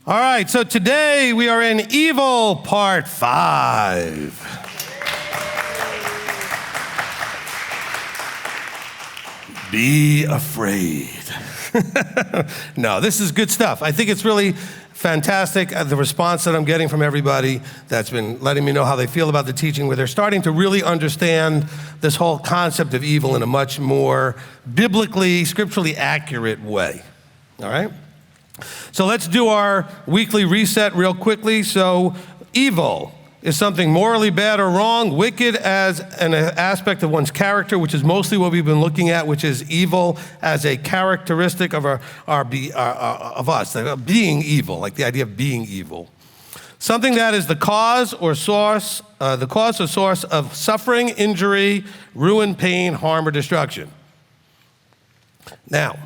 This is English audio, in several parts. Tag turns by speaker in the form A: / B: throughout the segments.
A: All right, so today we are in Evil Part 5. Be afraid. No, this is good stuff. I think it's really fantastic, the response that I'm getting from everybody that's been letting me know how they feel about the teaching, where they're starting to really understand this whole concept of evil in a much more biblically, scripturally accurate way. All right? So let's do our weekly reset real quickly. So evil is something morally bad or wrong, wicked as an aspect of one's character, which is mostly what we've been looking at, which is evil as a characteristic of of us, being evil, like the idea of being evil. Something that is the cause or source of suffering, injury, ruin, pain, harm, or destruction. Now,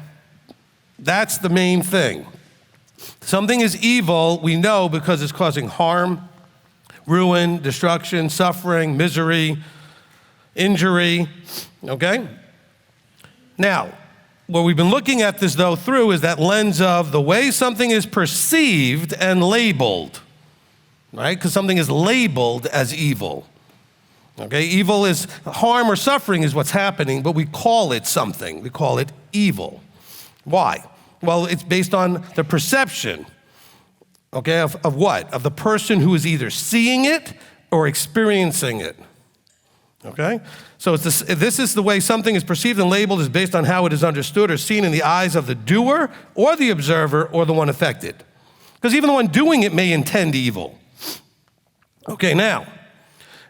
A: that's the main thing. Something is evil, we know, because it's causing harm, ruin, destruction, suffering, misery, injury, okay? Now, what we've been looking at this, though, through is that lens of the way something is perceived and labeled, right? Because something is labeled as evil, okay? Evil is harm or suffering is what's happening, but we call it something. We call it evil. Why? Well, it's based on the perception, okay, of what? Of the person who is either seeing it or experiencing it, okay? So this is the way something is perceived and labeled is based on how it is understood or seen in the eyes of the doer or the observer or the one affected. Because even the one doing it may intend evil. Okay, now,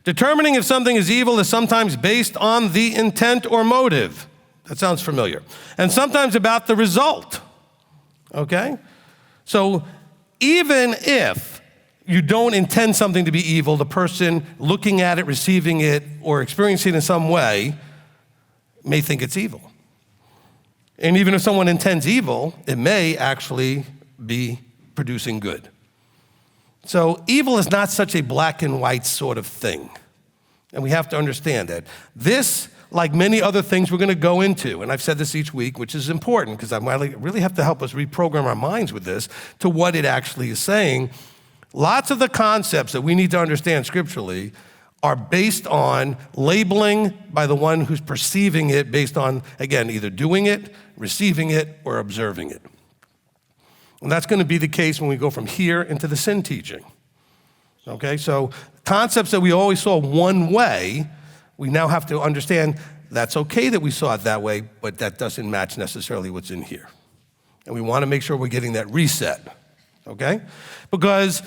A: determining if something is evil is sometimes based on the intent or motive. That sounds familiar. And sometimes about the result. Okay? So even if you don't intend something to be evil, the person looking at it, receiving it, or experiencing it in some way may think it's evil. And even if someone intends evil, it may actually be producing good. So evil is not such a black and white sort of thing. And we have to understand that. This, like many other things we're going to go into, and I've said this each week, which is important because I really have to help us reprogram our minds with this to what it actually is saying. Lots of the concepts that we need to understand scripturally are based on labeling by the one who's perceiving it based on, again, either doing it, receiving it, or observing it. And that's going to be the case when we go from here into the sin teaching. Okay, so concepts that we always saw one way, we now have to understand that's okay that we saw it that way, but that doesn't match necessarily what's in here. And we want to make sure we're getting that reset, okay? Because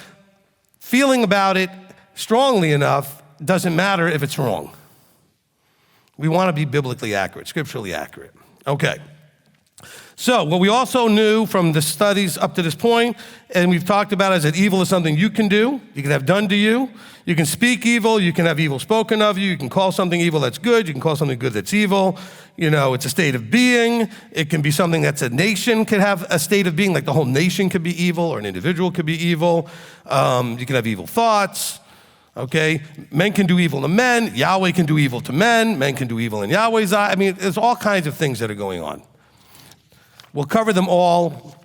A: feeling about it strongly enough doesn't matter if it's wrong. We want to be biblically accurate, scripturally accurate. Okay. So what we also knew from the studies up to this point, and we've talked about, is that evil is something you can do, you can have done to you. You can speak evil, you can have evil spoken of you can call something evil that's good, you can call something good that's evil. You know, it's a state of being. It can be something that's a nation could have a state of being, like the whole nation could be evil, or an individual could be evil. You can have evil thoughts, okay? Men can do evil to men, Yahweh can do evil to men can do evil in Yahweh's eye. I mean, there's all kinds of things that are going on. We'll cover them all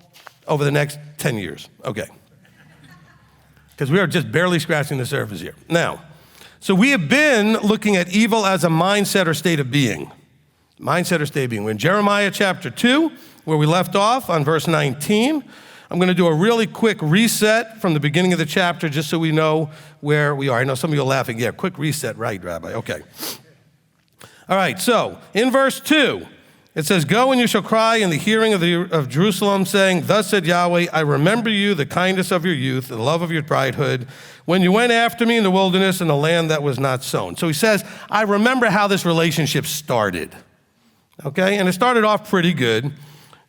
A: over the next 10 years, okay? Because we are just barely scratching the surface here. Now, so we have been looking at evil as a mindset or state of being. Mindset or state of being. We're in Jeremiah chapter 2, where we left off on verse 19. I'm going to do a really quick reset from the beginning of the chapter just so we know where we are. I know some of you are laughing. Yeah, quick reset, right, Rabbi? Okay. All right, so in verse 2, it says, "Go and you shall cry in the hearing of Jerusalem, saying, Thus said Yahweh, I remember you, the kindness of your youth, the love of your bridehood, when you went after me in the wilderness in the land that was not sown." So he says, I remember how this relationship started, okay? And it started off pretty good.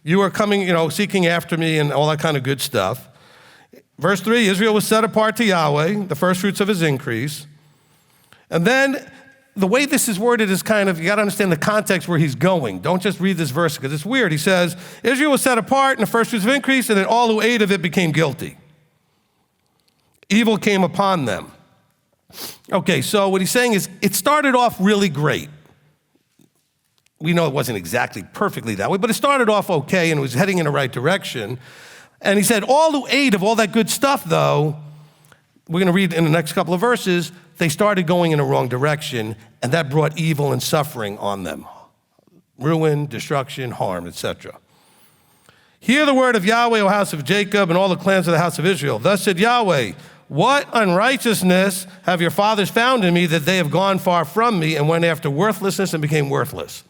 A: You were coming, seeking after me and all that kind of good stuff. Verse 3, Israel was set apart to Yahweh, the first fruits of his increase. And then the way this is worded is kind of, you got to understand the context where he's going. Don't just read this verse because it's weird. He says, Israel was set apart in the first fruits of increase, and then all who ate of it became guilty. Evil came upon them. Okay, so what he's saying is it started off really great. We know it wasn't exactly perfectly that way, but it started off okay and it was heading in the right direction. And he said, all who ate of all that good stuff, though, we're going to read in the next couple of verses, they started going in the wrong direction, and that brought evil and suffering on them. Ruin, destruction, harm, etc. Hear the word of Yahweh, O house of Jacob, and all the clans of the house of Israel. Thus said Yahweh, what unrighteousness have your fathers found in me that they have gone far from me and went after worthlessness and became worthless?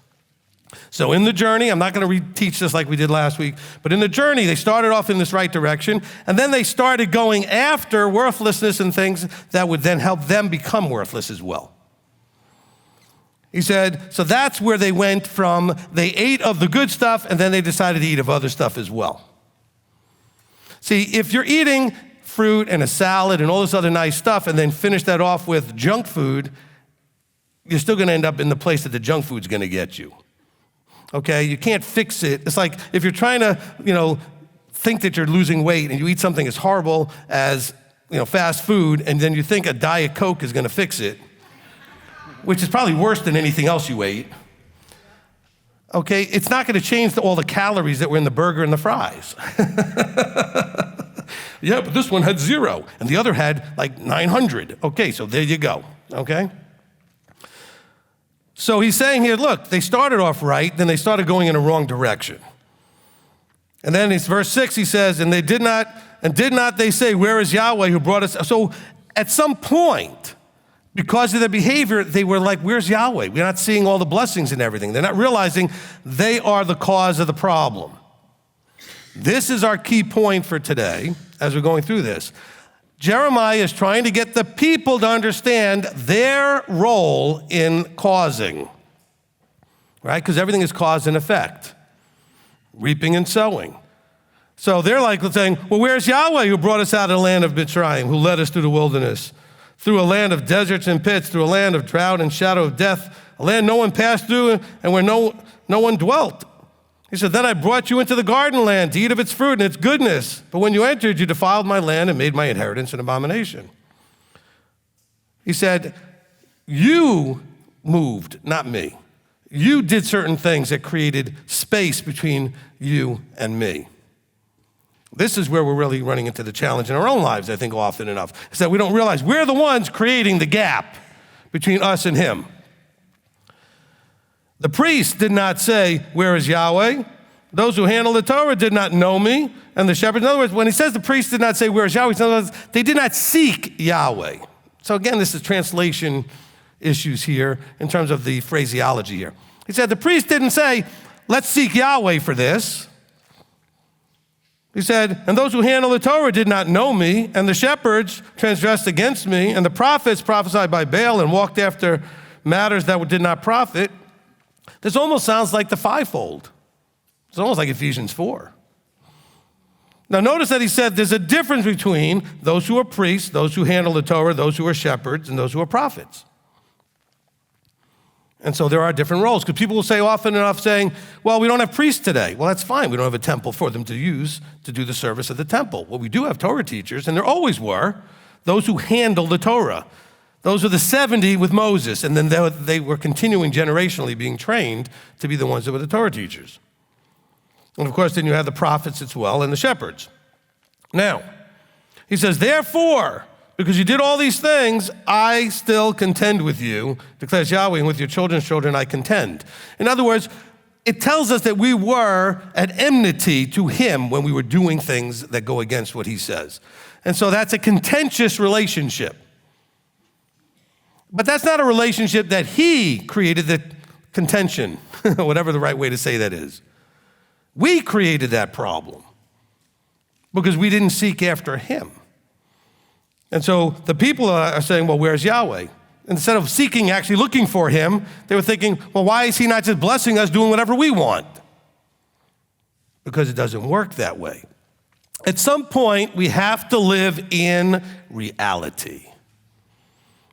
A: So in the journey, I'm not going to teach this like we did last week, but in the journey, they started off in this right direction, and then they started going after worthlessness and things that would then help them become worthless as well. He said, so that's where they went from, they ate of the good stuff, and then they decided to eat of other stuff as well. See, if you're eating fruit and a salad and all this other nice stuff, and then finish that off with junk food, you're still going to end up in the place that the junk food's going to get you. Okay, you can't fix it. It's like if you're trying to, think that you're losing weight and you eat something as horrible as, fast food, and then you think a Diet Coke is going to fix it, which is probably worse than anything else you ate. Okay, it's not going to change all the calories that were in the burger and the fries. Yeah, but this one had 0, and the other had like 900. Okay, so there you go, okay? So he's saying here, look, they started off right, then they started going in the wrong direction. And then in verse 6, he says, and did not they say, where is Yahweh who brought us? So at some point, because of their behavior, they were like, where's Yahweh? We're not seeing all the blessings and everything. They're not realizing they are the cause of the problem. This is our key point for today as we're going through this. Jeremiah is trying to get the people to understand their role in causing, right? Because everything is cause and effect, reaping and sowing. So they're like saying, well, where's Yahweh who brought us out of the land of Mitzrayim, who led us through the wilderness, through a land of deserts and pits, through a land of drought and shadow of death, a land no one passed through and where no one dwelt. He said, then I brought you into the garden land to eat of its fruit and its goodness. But when you entered, you defiled my land and made my inheritance an abomination. He said, you moved, not me. You did certain things that created space between you and me. This is where we're really running into the challenge in our own lives, I think, often enough. Is that we don't realize we're the ones creating the gap between us and him. The priest did not say, where is Yahweh? Those who handle the Torah did not know me, and the shepherds. In other words, when he says the priest did not say, where is Yahweh? In other words, they did not seek Yahweh. So again, this is translation issues here in terms of the phraseology here. He said the priest didn't say, let's seek Yahweh for this. He said, and those who handle the Torah did not know me, and the shepherds transgressed against me, and the prophets prophesied by Baal and walked after matters that did not profit. This almost sounds like the fivefold. It's almost like Ephesians 4. Now notice that he said there's a difference between those who are priests, those who handle the Torah, those who are shepherds, and those who are prophets. And so there are different roles, because people will say often enough saying, well, we don't have priests today. Well, that's fine. We don't have a temple for them to use to do the service of the temple. Well, we do have Torah teachers, and there always were those who handle the Torah. Those were the 70 with Moses, and then they were continuing generationally being trained to be the ones that were the Torah teachers. And of course, then you have the prophets as well and the shepherds. Now, he says, therefore, because you did all these things, I still contend with you, declares Yahweh, and with your children's children I contend. In other words, it tells us that we were at enmity to him when we were doing things that go against what he says. And so that's a contentious relationship. But that's not a relationship that he created, the contention, whatever the right way to say that is. We created that problem because we didn't seek after him. And so the people are saying, well, where's Yahweh? Instead of seeking, actually looking for him, they were thinking, well, why is he not just blessing us doing whatever we want? Because it doesn't work that way. At some point, we have to live in reality.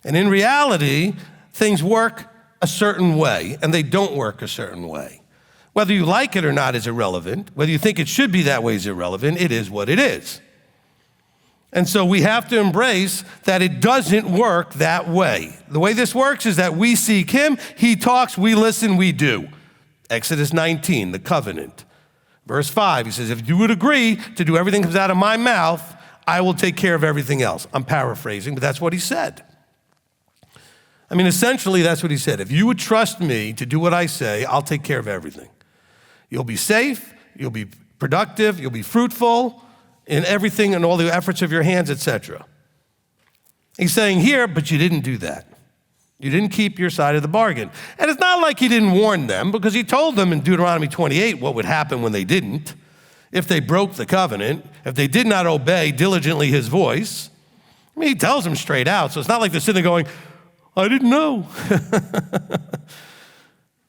A: And in reality, things work a certain way, and they don't work a certain way. Whether you like it or not is irrelevant. Whether you think it should be that way is irrelevant. It is what it is. And so we have to embrace that it doesn't work that way. The way this works is that we seek him, he talks, we listen, we do. Exodus 19, the covenant. Verse 5, he says, if you would agree to do everything that comes out of my mouth, I will take care of everything else. I'm paraphrasing, but that's what he said. I mean, essentially, that's what he said. If you would trust me to do what I say, I'll take care of everything. You'll be safe, you'll be productive, you'll be fruitful in everything and all the efforts of your hands, etc. He's saying here, but you didn't do that. You didn't keep your side of the bargain. And it's not like he didn't warn them, because he told them in Deuteronomy 28 what would happen when they didn't, if they broke the covenant, if they did not obey diligently his voice. I mean, he tells them straight out, so it's not like they're sitting there going, I didn't know.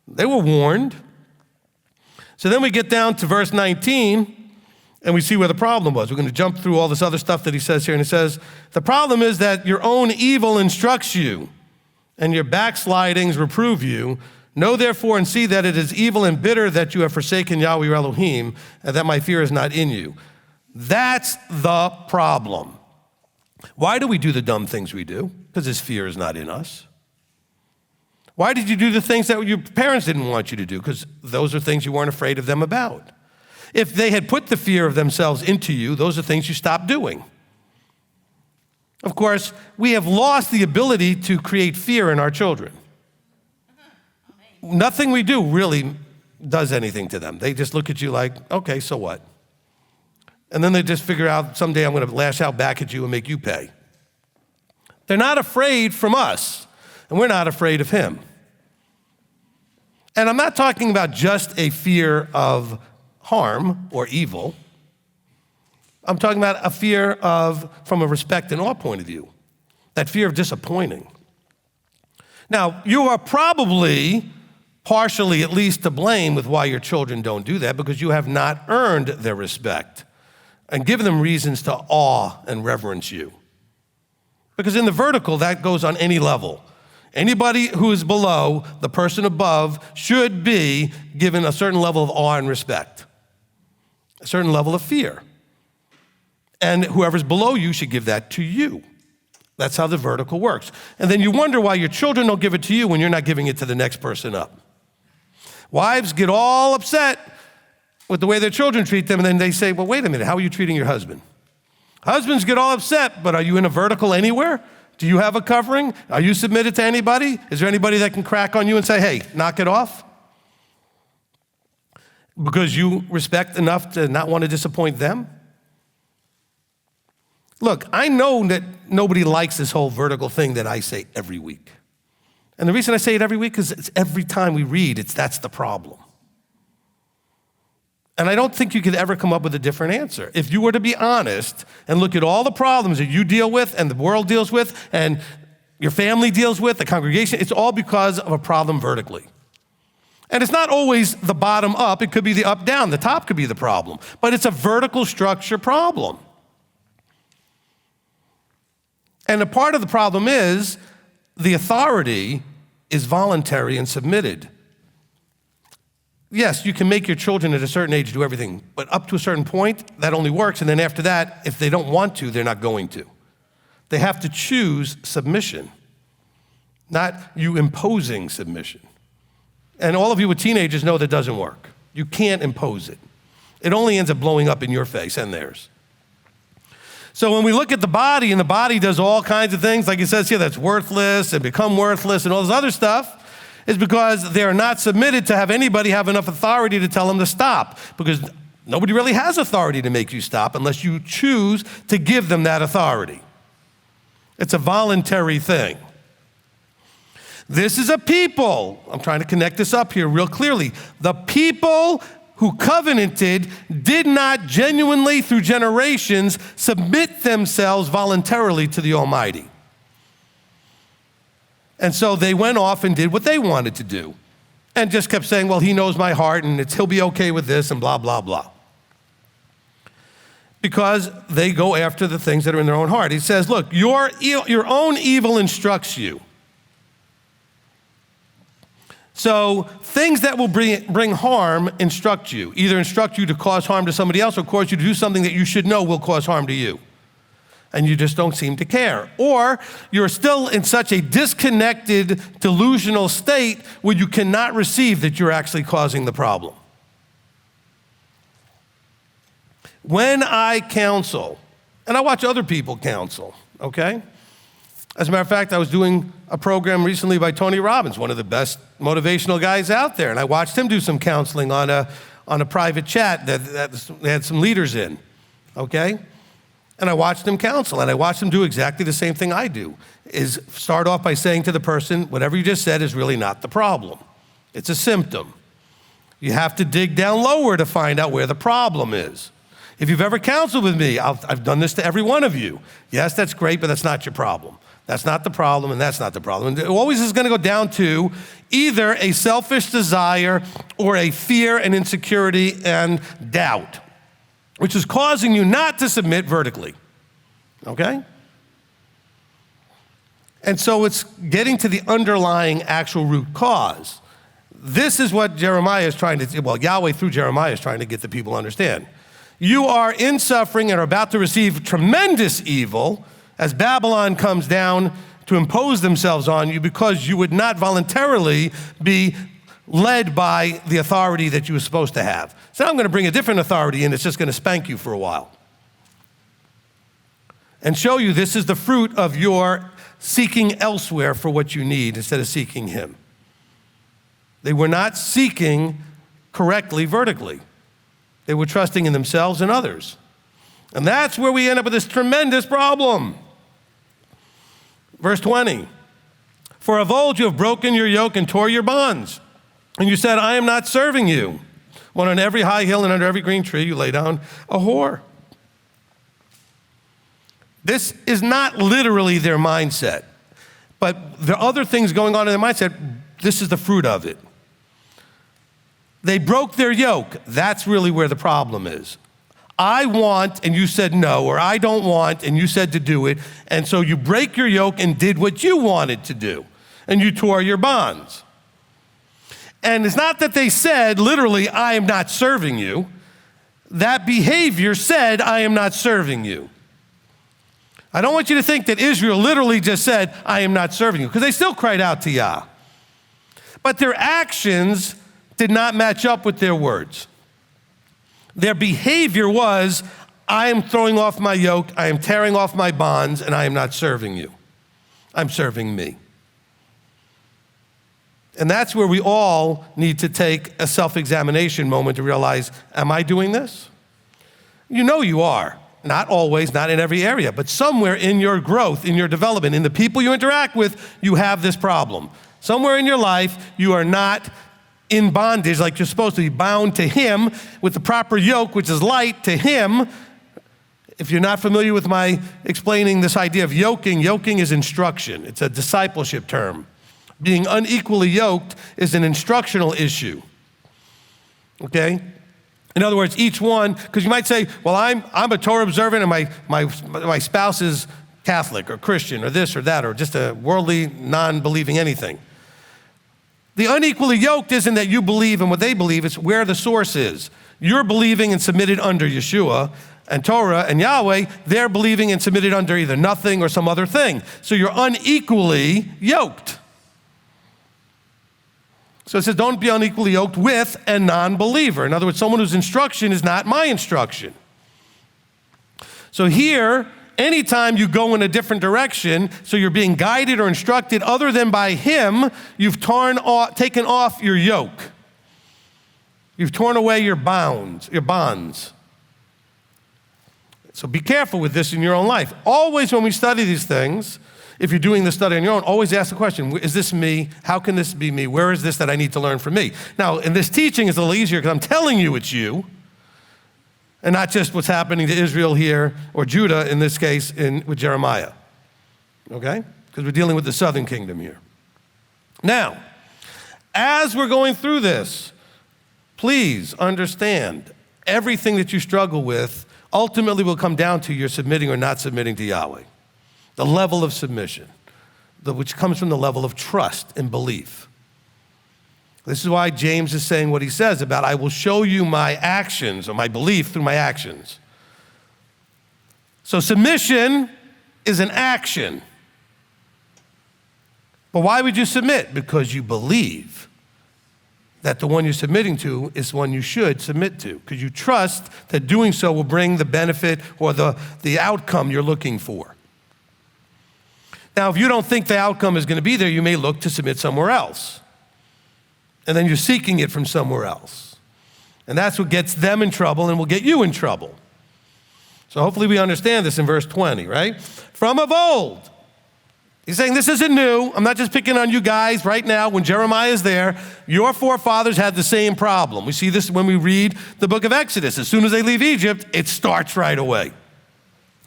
A: They were warned. So then we get down to verse 19, and we see where the problem was. We're going to jump through all this other stuff that he says here, and he says, the problem is that your own evil instructs you, and your backslidings reprove you. Know therefore and see that it is evil and bitter that you have forsaken Yahweh your Elohim, and that my fear is not in you. That's the problem. Why do we do the dumb things we do? Because his fear is not in us. Why did you do the things that your parents didn't want you to do? Because those are things you weren't afraid of them about. If they had put the fear of themselves into you, those are things you stopped doing. Of course, we have lost the ability to create fear in our children. Nothing we do really does anything to them. They just look at you like, okay, so what? And then they just figure out someday I'm going to lash out back at you and make you pay. They're not afraid from us, and we're not afraid of him. And I'm not talking about just a fear of harm or evil. I'm talking about a fear of, from a respect and awe point of view, that fear of disappointing. Now, you are probably partially at least to blame with why your children don't do that, because you have not earned their respect and given them reasons to awe and reverence you. Because in the vertical, that goes on any level. Anybody who is below the person above should be given a certain level of awe and respect, a certain level of fear. And whoever's below you should give that to you. That's how the vertical works. And then you wonder why your children don't give it to you when you're not giving it to the next person up. Wives get all upset with the way their children treat them, and then they say, well, wait a minute, how are you treating your husband? Husbands get all upset, but are you in a vertical anywhere? Do you have a covering? Are you submitted to anybody? Is there anybody that can crack on you and say, hey, knock it off? Because you respect enough to not want to disappoint them? Look, I know that nobody likes this whole vertical thing that I say every week. And the reason I say it every week is it's every time we read, that's the problem. And I don't think you could ever come up with a different answer. If you were to be honest and look at all the problems that you deal with and the world deals with and your family deals with, the congregation, it's all because of a problem vertically. And it's not always the bottom up. It could be the up down. The top could be the problem. But it's a vertical structure problem. And a part of the problem is the authority is voluntary and submitted. Yes, you can make your children at a certain age do everything, but up to a certain point, that only works. And then after that, if they don't want to, they're not going to. They have to choose submission, not you imposing submission. And all of you with teenagers know that doesn't work. You can't impose it. It only ends up blowing up in your face and theirs. So when we look at the body, and the body does all kinds of things, like it says here, that's worthless and become worthless and all this other stuff, is because they're not submitted to have anybody have enough authority to tell them to stop. Because nobody really has authority to make you stop unless you choose to give them that authority. It's a voluntary thing. This is a people. I'm trying to connect this up here real clearly. The people who covenanted did not genuinely, through generations, submit themselves voluntarily to the Almighty. And so they went off and did what they wanted to do and just kept saying, well, he knows my heart and he'll be okay with this and blah, blah, blah. Because they go after the things that are in their own heart. He says, look, your own evil instructs you. So things that will bring harm instruct you. Either instruct you to cause harm to somebody else or cause you to do something that you should know will cause harm to you. And you just don't seem to care. Or you're still in such a disconnected, delusional state where you cannot receive that you're actually causing the problem. when I counsel, and I watch other people counsel, okay? As a matter of fact, I was doing a program recently by Tony Robbins, one of the best motivational guys out there, and I watched him do some counseling on a private chat that they had some leaders in, okay? And I watched him counsel, and I watched him do exactly the same thing I do, is start off by saying to the person, whatever you just said is really not the problem. It's a symptom. You have to dig down lower to find out where the problem is. If you've ever counseled with me, I've done this to every one of you. Yes, that's great, but that's not your problem. That's not the problem, and that's not the problem. And it always is going to go down to either a selfish desire or a fear and insecurity and doubt, which is causing you not to submit vertically, okay? And so it's getting to the underlying actual root cause. This is what Jeremiah is trying to, well, Yahweh through Jeremiah is trying to get the people to understand. You are in suffering and are about to receive tremendous evil as Babylon comes down to impose themselves on you because you would not voluntarily be led by the authority that you were supposed to have. So now I'm going to bring a different authority in that's just going to spank you for a while and show you this is the fruit of your seeking elsewhere for what you need instead of seeking him. They were not seeking correctly vertically. They were trusting in themselves and others. And that's where we end up with this tremendous problem. Verse 20, for of old you have broken your yoke and tore your bonds. And you said, I am not serving you. When on every high hill and under every green tree you lay down a whore. This is not literally their mindset, but there are other things going on in their mindset. This is the fruit of it. They broke their yoke. That's really where the problem is. I want, and you said no, or I don't want, and you said to do it, and so you break your yoke and did what you wanted to do, and you tore your bonds. And it's not that they said, literally, I am not serving you. That behavior said, I am not serving you. I don't want you to think that Israel literally just said, I am not serving you, because they still cried out to Yah. But their actions did not match up with their words. Their behavior was, I am throwing off my yoke, I am tearing off my bonds, and I am not serving you. I'm serving me. And that's where we all need to take a self-examination moment to realize, am I doing this? You know you are. Not always, not in every area, but somewhere in your growth, in your development, in the people you interact with, you have this problem. Somewhere in your life, you are not in bondage like you're supposed to be, bound to him with the proper yoke, which is light to him. If you're not familiar with my explaining this idea of yoking, yoking is instruction. It's a discipleship term. Being unequally yoked is an instructional issue, okay? In other words, each one, because you might say, well, I'm a Torah observant and my spouse is Catholic or Christian or this or that or just a worldly, non-believing anything. The unequally yoked isn't that you believe in what they believe, it's where the source is. You're believing and submitted under Yeshua and Torah and Yahweh, they're believing and submitted under either nothing or some other thing. So you're unequally yoked. So it says, don't be unequally yoked with a non-believer. In other words, someone whose instruction is not my instruction. So here, anytime you go in a different direction, so you're being guided or instructed other than by him, you've taken off your yoke. You've torn away your bonds. So be careful with this in your own life. Always when we study these things, if you're doing the study on your own, always ask the question, is this me? How can this be me? Where is this that I need to learn from me? Now, in this teaching, it's a little easier because I'm telling you it's you, and not just what's happening to Israel here, or Judah in this case with Jeremiah, okay? Because we're dealing with the southern kingdom here. Now, as we're going through this, please understand everything that you struggle with ultimately will come down to your submitting or not submitting to Yahweh. The level of submission, which comes from the level of trust and belief. This is why James is saying what he says about, I will show you my actions or my belief through my actions. So submission is an action. But why would you submit? Because you believe. that the one you're submitting to is one you should submit to, because you trust that doing so will bring the benefit or the outcome you're looking for. Now, if you don't think the outcome is going to be there, you may look to submit somewhere else. And then you're seeking it from somewhere else. And that's what gets them in trouble and will get you in trouble. So hopefully we understand this in verse 20, right? From of old. He's saying this isn't new. I'm not just picking on you guys right now when Jeremiah is there. Your forefathers had the same problem. We see this when we read the book of Exodus. As soon as they leave Egypt, it starts right away.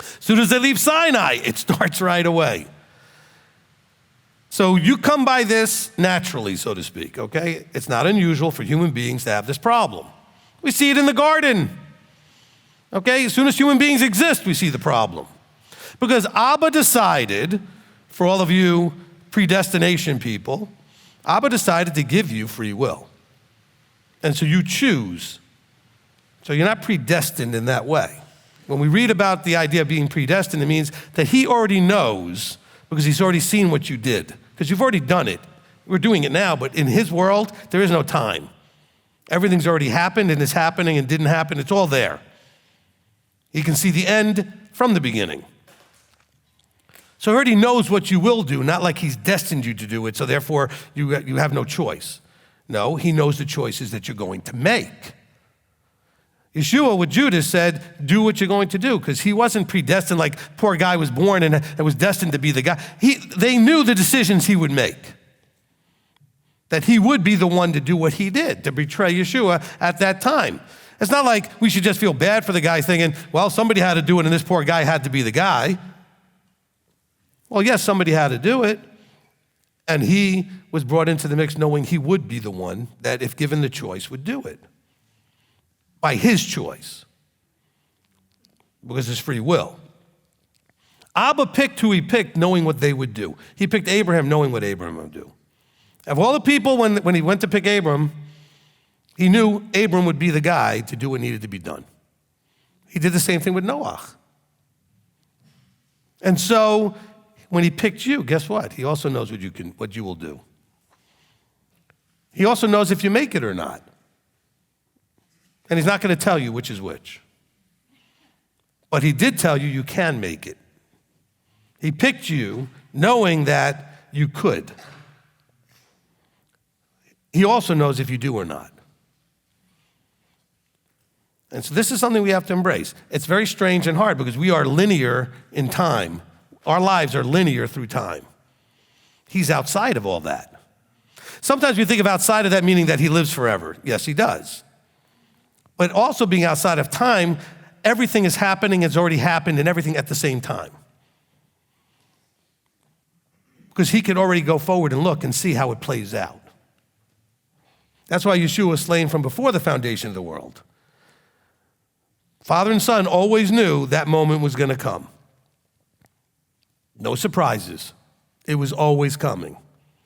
A: As soon as they leave Sinai, it starts right away. So you come by this naturally, so to speak, okay? It's not unusual for human beings to have this problem. We see it in the garden, okay? As soon as human beings exist, we see the problem. Because Abba decided, for all of you predestination people, Abba decided to give you free will. And so you choose. So you're not predestined in that way. When we read about the idea of being predestined, it means that he already knows because he's already seen what you did. Because you've already done it. We're doing it now, but in his world, there is no time. Everything's already happened and is happening and didn't happen. It's all there. He can see the end from the beginning. So he already knows what you will do, not like he's destined you to do it, so therefore you have no choice. No, he knows the choices that you're going to make. Yeshua with Judas said, do what you're going to do, because he wasn't predestined like poor guy was born and was destined to be the guy. They knew the decisions he would make, that he would be the one to do what he did, to betray Yeshua at that time. It's not like we should just feel bad for the guy thinking, well, somebody had to do it and this poor guy had to be the guy. Well, yes, somebody had to do it, and he was brought into the mix knowing he would be the one that, if given the choice, would do it. By his choice, because it's free will. Abba picked who he picked knowing what they would do. He picked Abraham knowing what Abraham would do. Of all the people, when he went to pick Abram, he knew Abram would be the guy to do what needed to be done. He did the same thing with Noah. And so, when he picked you, guess what? He also knows what you will do. He also knows if you make it or not. And he's not going to tell you which is which. But he did tell you you can make it. He picked you knowing that you could. He also knows if you do or not. And so this is something we have to embrace. It's very strange and hard because we are linear in time. Our lives are linear through time. He's outside of all that. Sometimes we think of outside of that meaning that he lives forever. Yes, he does. But also being outside of time, everything is happening, it's already happened, and everything at the same time. Because he could already go forward and look and see how it plays out. That's why Yeshua was slain from before the foundation of the world. Father and Son always knew that moment was going to come. No surprises. It was always coming.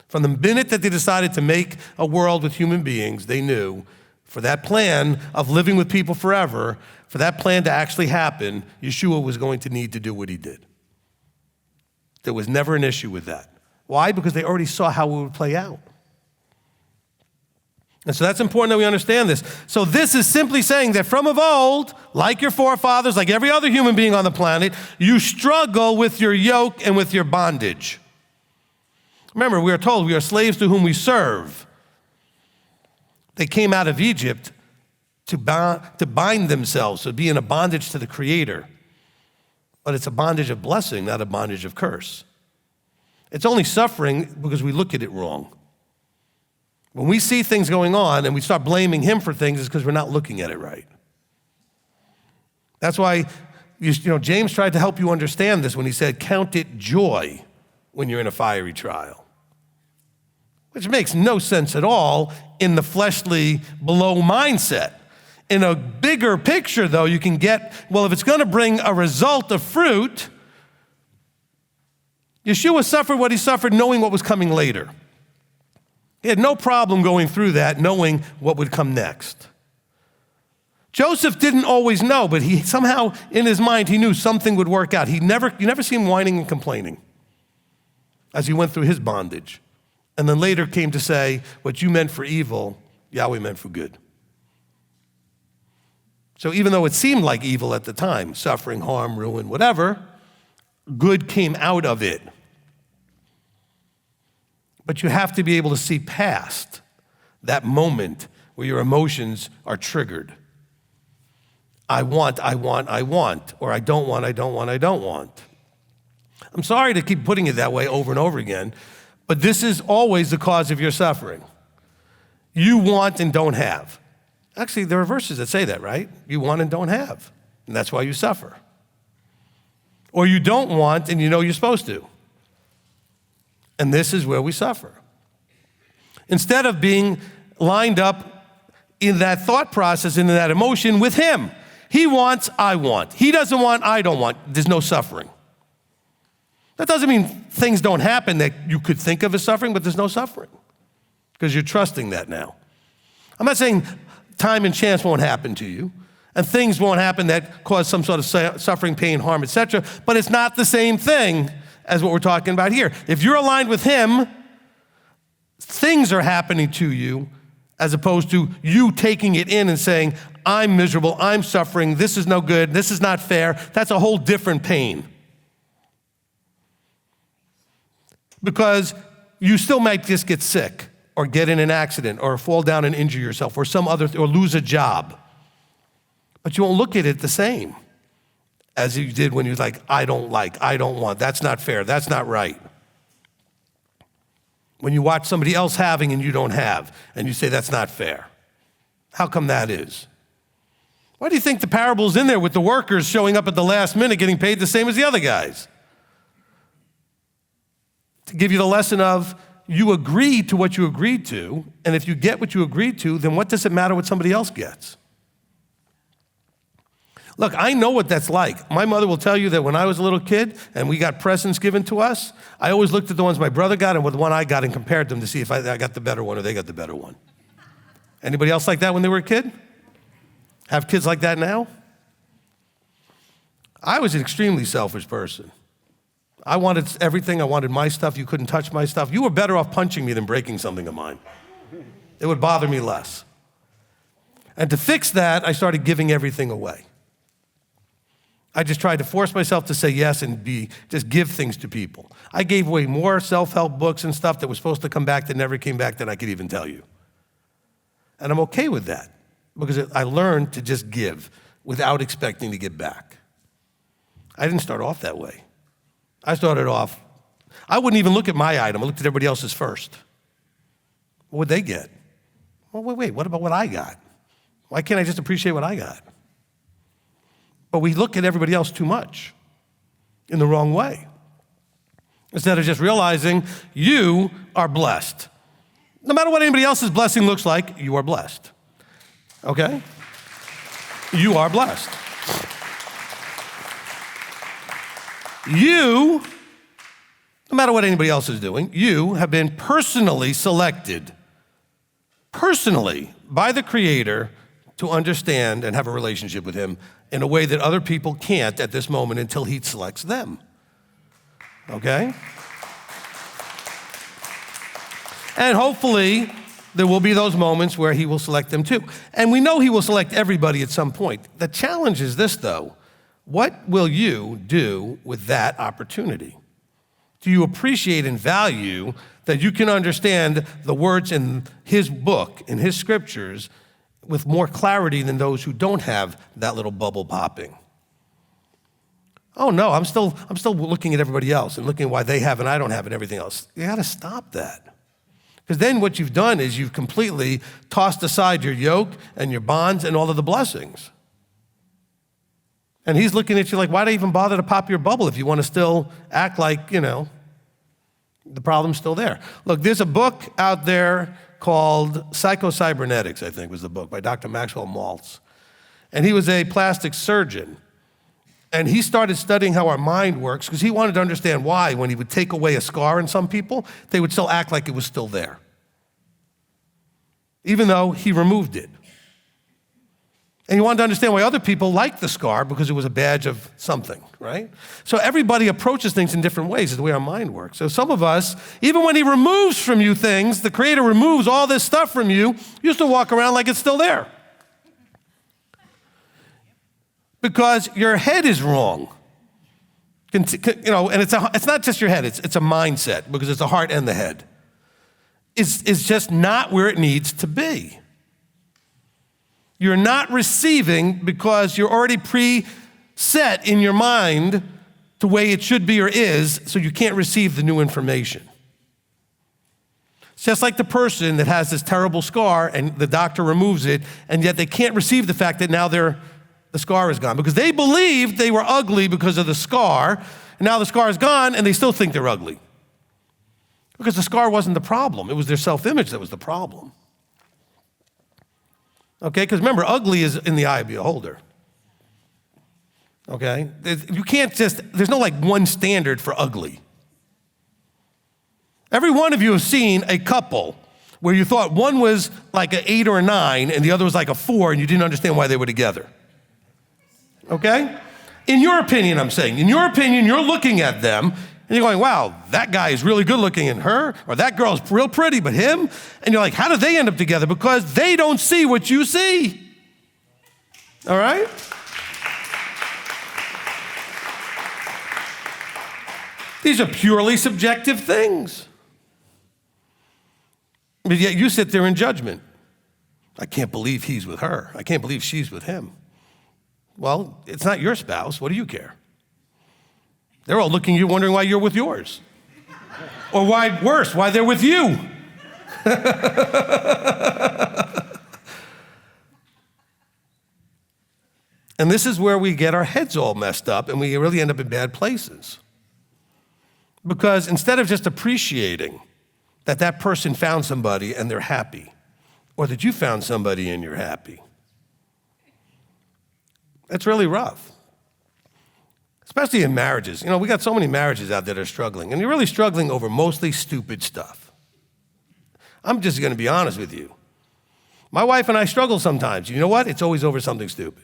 A: From the minute that they decided to make a world with human beings, they knew for that plan of living with people forever, for that plan to actually happen, Yeshua was going to need to do what he did. There was never an issue with that. Why? Because they already saw how it would play out. And so that's important that we understand this. So this is simply saying that from of old, like your forefathers, like every other human being on the planet, you struggle with your yoke and with your bondage. Remember, we are told we are slaves to whom we serve. They came out of Egypt to bind themselves, to be in a bondage to the Creator. But it's a bondage of blessing, not a bondage of curse. It's only suffering because we look at it wrong. When we see things going on and we start blaming him for things, it's because we're not looking at it right. That's why James tried to help you understand this when he said, count it joy when you're in a fiery trial. Which makes no sense at all in the fleshly below mindset. In a bigger picture, though, you can get, well, if it's going to bring a result of fruit, Yeshua suffered what he suffered knowing what was coming later. He had no problem going through that, knowing what would come next. Joseph didn't always know, but he somehow, in his mind, he knew something would work out. You never see him whining and complaining as he went through his bondage. And then later came to say, what you meant for evil, Yahweh meant for good. So even though it seemed like evil at the time, suffering, harm, ruin, whatever, good came out of it. But you have to be able to see past that moment where your emotions are triggered. I want, or I don't want. I'm sorry to keep putting it that way over and over again, but this is always the cause of your suffering. You want and don't have. Actually, there are verses that say that, right? You want and don't have, and that's why you suffer. Or you don't want and you know you're supposed to. And this is where we suffer. Instead of being lined up in that thought process, in that emotion with him. He wants, I want. He doesn't want, I don't want. There's no suffering. That doesn't mean things don't happen that you could think of as suffering, but there's no suffering because you're trusting that now. I'm not saying time and chance won't happen to you and things won't happen that cause some sort of suffering, pain, harm, etc., but it's not the same thing as what we're talking about here. If you're aligned with him, things are happening to you as opposed to you taking it in and saying, I'm miserable, I'm suffering, this is no good, this is not fair. That's a whole different pain. Because you still might just get sick or get in an accident or fall down and injure yourself or or lose a job. But you won't look at it the same as you did when you're like, I don't want, that's not fair, that's not right. When you watch somebody else having and you don't have, and you say that's not fair. How come that is? Why do you think the parable's in there with the workers showing up at the last minute getting paid the same as the other guys? To give you the lesson of you agreed to what you agreed to, and if you get what you agreed to, then what does it matter what somebody else gets? Look, I know what that's like. My mother will tell you that when I was a little kid and we got presents given to us, I always looked at the ones my brother got and the one I got and compared them to see if I got the better one or they got the better one. Anybody else like that when they were a kid? Have kids like that now? I was an extremely selfish person. I wanted everything. I wanted my stuff. You couldn't touch my stuff. You were better off punching me than breaking something of mine. It would bother me less. And to fix that, I started giving everything away. I just tried to force myself to say yes and just give things to people. I gave away more self-help books and stuff that was supposed to come back that never came back than I could even tell you. And I'm okay with that because I learned to just give without expecting to get back. I didn't start off that way. I started off, I wouldn't even look at my item. I looked at everybody else's first. What would they get? Well, wait, what about what I got? Why can't I just appreciate what I got? But we look at everybody else too much in the wrong way. Instead of just realizing you are blessed. No matter what anybody else's blessing looks like, you are blessed. Okay? You are blessed. You, no matter what anybody else is doing, you have been personally selected, by the Creator to understand and have a relationship with him in a way that other people can't at this moment until he selects them. Okay? And hopefully, there will be those moments where he will select them too. And we know he will select everybody at some point. The challenge is this, though. What will you do with that opportunity? Do you appreciate and value that you can understand the words in his book, in his scriptures, with more clarity than those who don't have that little bubble popping? Oh no, I'm still looking at everybody else and looking at why they have and I don't have and everything else. You gotta stop that. Because then what you've done is you've completely tossed aside your yoke and your bonds and all of the blessings. And he's looking at you like, why do you even bother to pop your bubble if you want to still act like, the problem's still there? Look, there's a book out there called Psycho-Cybernetics, I think was the book, by Dr. Maxwell Maltz. And he was a plastic surgeon. And he started studying how our mind works because he wanted to understand why when he would take away a scar in some people, they would still act like it was still there, even though he removed it. And you wanted to understand why other people liked the scar because it was a badge of something, right? So everybody approaches things in different ways, is the way our mind works. So some of us, even when he removes from you things, the Creator removes all this stuff from you, you still walk around like it's still there. Because your head is wrong. And it's not just your head, it's a mindset, because it's the heart and the head. It's just not where it needs to be. You're not receiving because you're already preset in your mind the way it should be or is, so you can't receive the new information. It's just like the person that has this terrible scar and the doctor removes it, and yet they can't receive the fact that now the scar is gone, because they believed they were ugly because of the scar, and now the scar is gone and they still think they're ugly. Because the scar wasn't the problem, it was their self-image that was the problem. Okay, because remember, ugly is in the eye of the beholder. Okay, you can't there's no like one standard for ugly. Every one of you have seen a couple where you thought one was like an 8 or a 9 and the other was like a 4 and you didn't understand why they were together. Okay? In your opinion, I'm saying, in your opinion, you're looking at them and you're going, wow, that guy is really good looking in her, or that girl's real pretty, but him? And you're like, how did they end up together? Because they don't see what you see. All right? These are purely subjective things. But yet you sit there in judgment. I can't believe he's with her. I can't believe she's with him. Well, it's not your spouse. What do you care? They're all looking at you wondering why you're with yours. Or why, worse, why they're with you. And this is where we get our heads all messed up and we really end up in bad places. Because instead of just appreciating that that person found somebody and they're happy, or that you found somebody and you're happy, that's really rough. Especially in marriages. You know, we got so many marriages out there that are struggling, and you're really struggling over mostly stupid stuff. I'm just gonna be honest with you. My wife and I struggle sometimes. You know what? It's always over something stupid.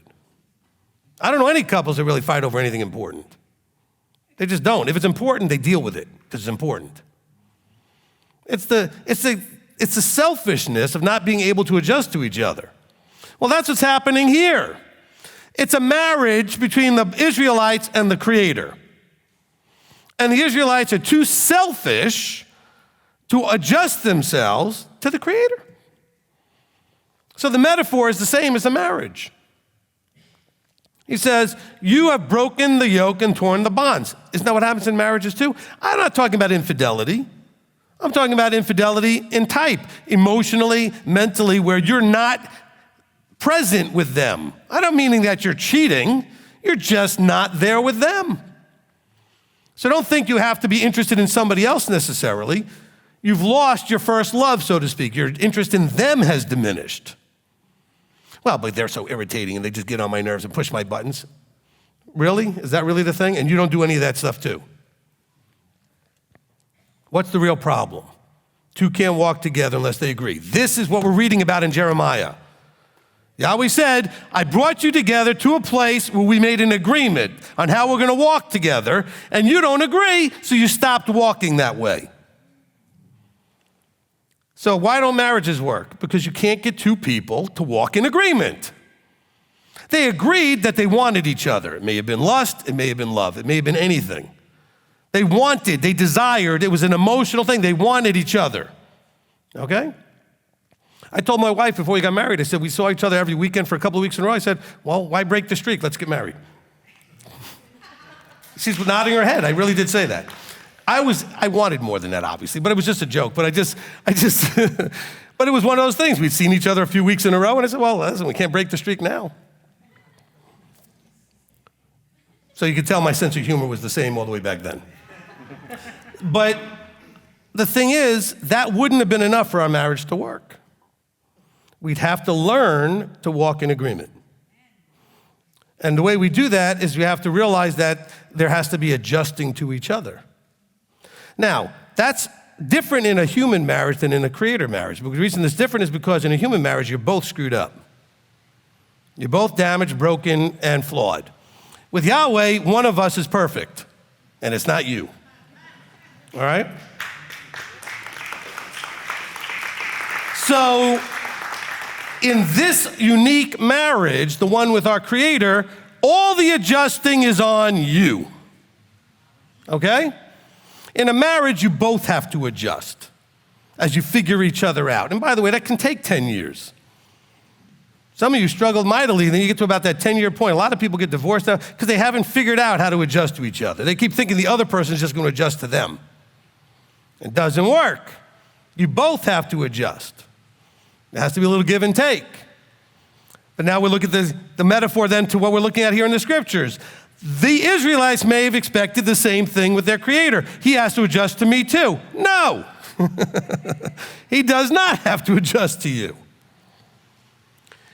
A: I don't know any couples that really fight over anything important. They just don't. If it's important, they deal with it because it's important. It's the selfishness of not being able to adjust to each other. Well, that's what's happening here. It's a marriage between the Israelites and the Creator. And the Israelites are too selfish to adjust themselves to the Creator. So the metaphor is the same as a marriage. He says, you have broken the yoke and torn the bonds. Isn't that what happens in marriages too? I'm not talking about infidelity. I'm talking about infidelity in type, emotionally, mentally, where you're not present with them. I don't mean that you're cheating, you're just not there with them. So don't think you have to be interested in somebody else necessarily. You've lost your first love, so to speak. Your interest in them has diminished. Well, but they're so irritating and they just get on my nerves and push my buttons. Really? Is that really the thing? And you don't do any of that stuff too. What's the real problem? Two can't walk together unless they agree. This is what we're reading about in Jeremiah. Yahweh said, I brought you together to a place where we made an agreement on how we're gonna walk together, and you don't agree, so you stopped walking that way. So why don't marriages work? Because you can't get two people to walk in agreement. They agreed that they wanted each other. It may have been lust, it may have been love, it may have been anything. They wanted, they desired, it was an emotional thing, they wanted each other, okay? I told my wife before we got married, I said, we saw each other every weekend for a couple of weeks in a row. I said, well, why break the streak? Let's get married. She's nodding her head. I really did say that. I wanted more than that, obviously, but it was just a joke. But I just, but it was one of those things. We'd seen each other a few weeks in a row, and I said, well, listen, we can't break the streak now. So you could tell my sense of humor was the same all the way back then. But the thing is, that wouldn't have been enough for our marriage to work. We'd have to learn to walk in agreement. And the way we do that is we have to realize that there has to be adjusting to each other. Now, that's different in a human marriage than in a creator marriage. But the reason it's different is because in a human marriage, you're both screwed up. You're both damaged, broken, and flawed. With Yahweh, one of us is perfect, and it's not you. All right? So, in this unique marriage, the one with our Creator, all the adjusting is on you. Okay? In a marriage, you both have to adjust as you figure each other out. And by the way, that can take 10 years. Some of you struggled mightily, then you get to about that 10-year point. A lot of people get divorced now because they haven't figured out how to adjust to each other. They keep thinking the other person is just going to adjust to them. It doesn't work. You both have to adjust. It has to be a little give and take. But now we look at the metaphor then to what we're looking at here in the scriptures. The Israelites may have expected the same thing with their Creator. He has to adjust to me too. No. He does not have to adjust to you.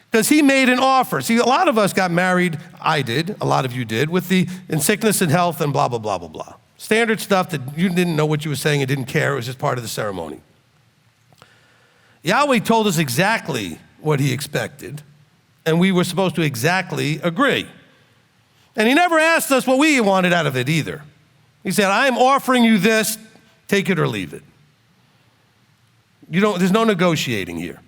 A: Because he made an offer. See, a lot of us got married, I did, a lot of you did, in sickness and health and blah, blah, blah, blah, blah. Standard stuff that you didn't know what you were saying and didn't care. It was just part of the ceremony. Yahweh told us exactly what he expected, and we were supposed to exactly agree. And he never asked us what we wanted out of it either. He said, I'm offering you this, take it or leave it. There's no negotiating here.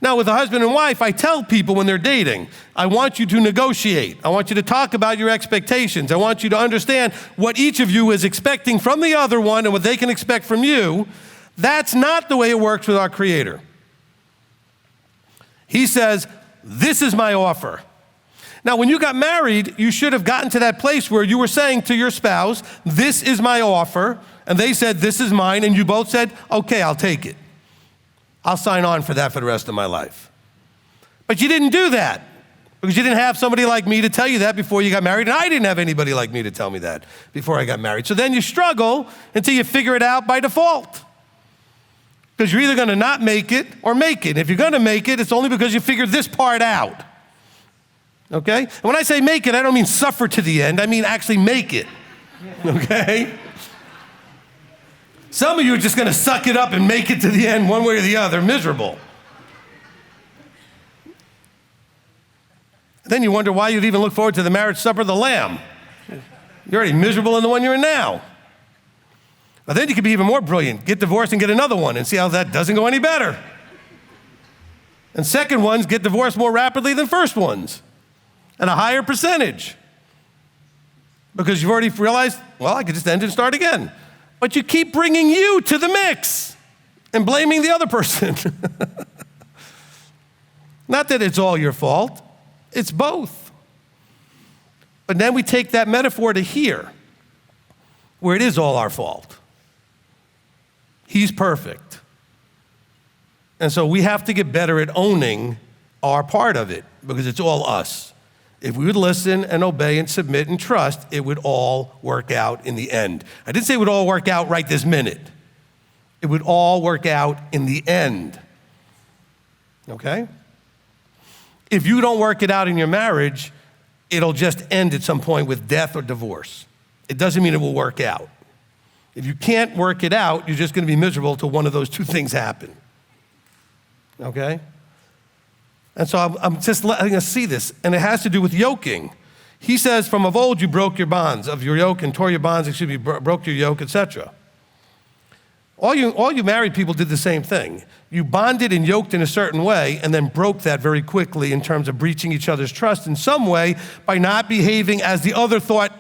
A: Now, with a husband and wife, I tell people when they're dating, I want you to negotiate. I want you to talk about your expectations. I want you to understand what each of you is expecting from the other one and what they can expect from you. That's not the way it works with our Creator. He says, this is my offer. Now, when you got married, you should have gotten to that place where you were saying to your spouse, this is my offer, and they said, this is mine, and you both said, okay, I'll take it. I'll sign on for that for the rest of my life. But you didn't do that because you didn't have somebody like me to tell you that before you got married, and I didn't have anybody like me to tell me that before I got married. So then you struggle until you figure it out by default. Because you're either going to not make it or make it. If you're going to make it, it's only because you figured this part out. Okay? And when I say make it, I don't mean suffer to the end. I mean actually make it. Okay? Some of you are just going to suck it up and make it to the end one way or the other, miserable. Then you wonder why you'd even look forward to the marriage supper of the Lamb. You're already miserable in the one you're in now. But then you could be even more brilliant. Get divorced and get another one and see how that doesn't go any better. And second ones get divorced more rapidly than first ones and a higher percentage. Because you've already realized, well, I could just end and start again. But you keep bringing you to the mix and blaming the other person. Not that it's all your fault, it's both. But then we take that metaphor to here, where it is all our fault. He's perfect. And so we have to get better at owning our part of it, because it's all us. If we would listen and obey and submit and trust, it would all work out in the end. I didn't say it would all work out right this minute. It would all work out in the end. Okay? If you don't work it out in your marriage, it'll just end at some point with death or divorce. It doesn't mean it will work out. If you can't work it out, you're just going to be miserable till one of those two things happen. Okay? And so I'm just letting us see this, and it has to do with yoking. He says, from of old you broke your bonds of your yoke and tore your bonds, broke your yoke, etc. All you married people did the same thing. You bonded and yoked in a certain way and then broke that very quickly in terms of breaching each other's trust in some way by not behaving as the other thought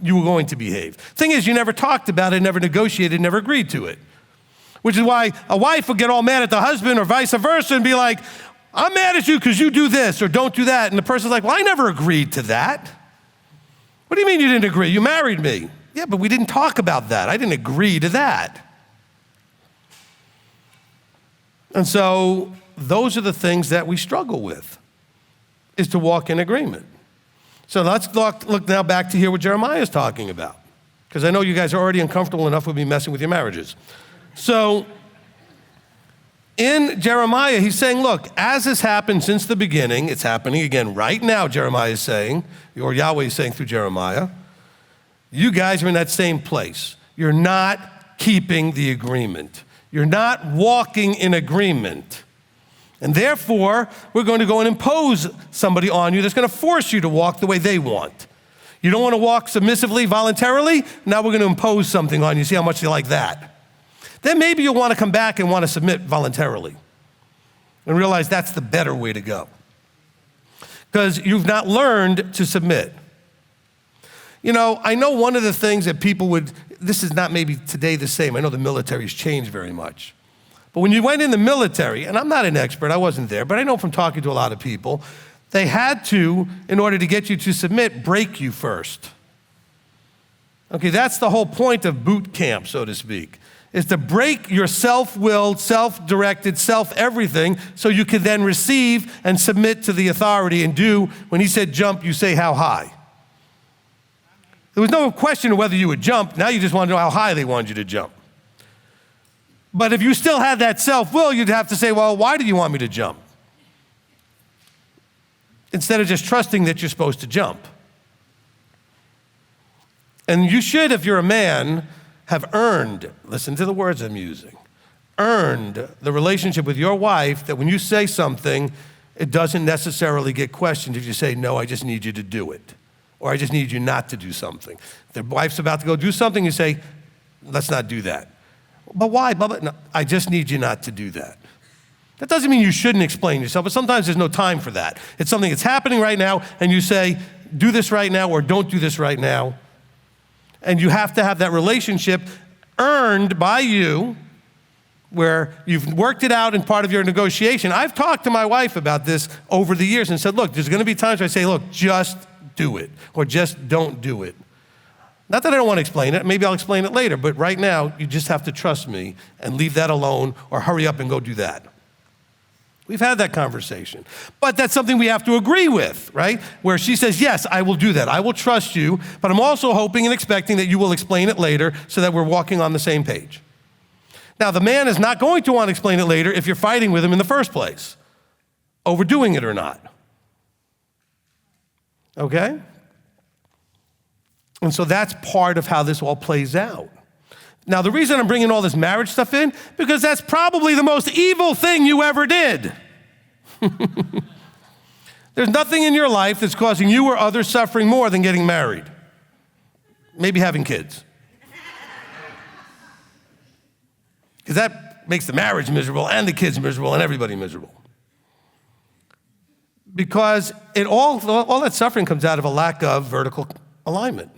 A: you were going to behave. Thing is, you never talked about it, never negotiated, never agreed to it. Which is why a wife would get all mad at the husband or vice versa and be like, I'm mad at you because you do this or don't do that. And the person's like, well, I never agreed to that. What do you mean you didn't agree? You married me. Yeah, but we didn't talk about that. I didn't agree to that. And so those are the things that we struggle with, is to walk in agreement. So let's look now back to hear what Jeremiah is talking about, because I know you guys are already uncomfortable enough with me messing with your marriages. So in Jeremiah, he's saying, look, as has happened since the beginning, it's happening again right now, Jeremiah is saying, or Yahweh is saying through Jeremiah, you guys are in that same place. You're not keeping the agreement. You're not walking in agreement. And therefore, we're going to go and impose somebody on you that's going to force you to walk the way they want. You don't want to walk submissively, voluntarily? Now we're going to impose something on you. See how much you like that. Then maybe you'll want to come back and want to submit voluntarily and realize that's the better way to go. Because you've not learned to submit. You know, I know one of the things that people would, this is not maybe today the same. I know the military's changed very much. But when you went in the military, and I'm not an expert, I wasn't there, but I know from talking to a lot of people, they had to, in order to get you to submit, break you first. Okay, that's the whole point of boot camp, so to speak, is to break your self-willed, self-directed, self-everything so you can then receive and submit to the authority and do, when he said jump, you say how high. There was no question of whether you would jump. Now you just want to know how high they wanted you to jump. But if you still had that self-will, you'd have to say, well, why do you want me to jump? Instead of just trusting that you're supposed to jump. And you should, if you're a man, have earned, listen to the words I'm using, earned the relationship with your wife that when you say something, it doesn't necessarily get questioned if you say, no, I just need you to do it. Or I just need you not to do something. If the wife's about to go do something, you say, let's not do that. But why? No, I just need you not to do that. That doesn't mean you shouldn't explain yourself, but sometimes there's no time for that. It's something that's happening right now, and you say, do this right now or don't do this right now. And you have to have that relationship earned by you where you've worked it out in part of your negotiation. I've talked to my wife about this over the years and said, look, there's going to be times where I say, look, just do it or just don't do it. Not that I don't want to explain it. Maybe I'll explain it later. But right now, you just have to trust me and leave that alone or hurry up and go do that. We've had that conversation. But that's something we have to agree with, right? Where she says, yes, I will do that. I will trust you, but I'm also hoping and expecting that you will explain it later so that we're walking on the same page. Now, the man is not going to want to explain it later if you're fighting with him in the first place, overdoing it or not. Okay? And so that's part of how this all plays out. Now, the reason I'm bringing all this marriage stuff in, because that's probably the most evil thing you ever did. There's nothing in your life that's causing you or others suffering more than getting married. Maybe having kids. Because that makes the marriage miserable and the kids miserable and everybody miserable. Because all that suffering comes out of a lack of vertical alignment.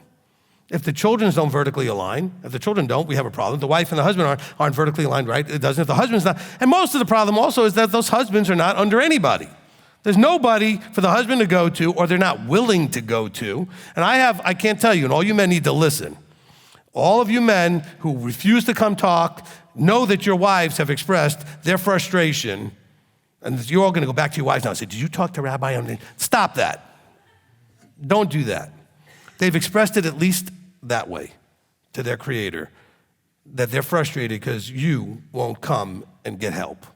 A: If the children don't vertically align, if the children don't, we have a problem. The wife and the husband aren't vertically aligned, right? It doesn't. If the husband's not. And most of the problem also is that those husbands are not under anybody. There's nobody for the husband to go to, or they're not willing to go to. And I can't tell you, and all you men need to listen. All of you men who refuse to come talk, know that your wives have expressed their frustration, and you're all going to go back to your wives now and say, did you talk to Rabbi? Stop that. Don't do that. They've expressed it at least that way to their creator, that they're frustrated because you won't come and get help.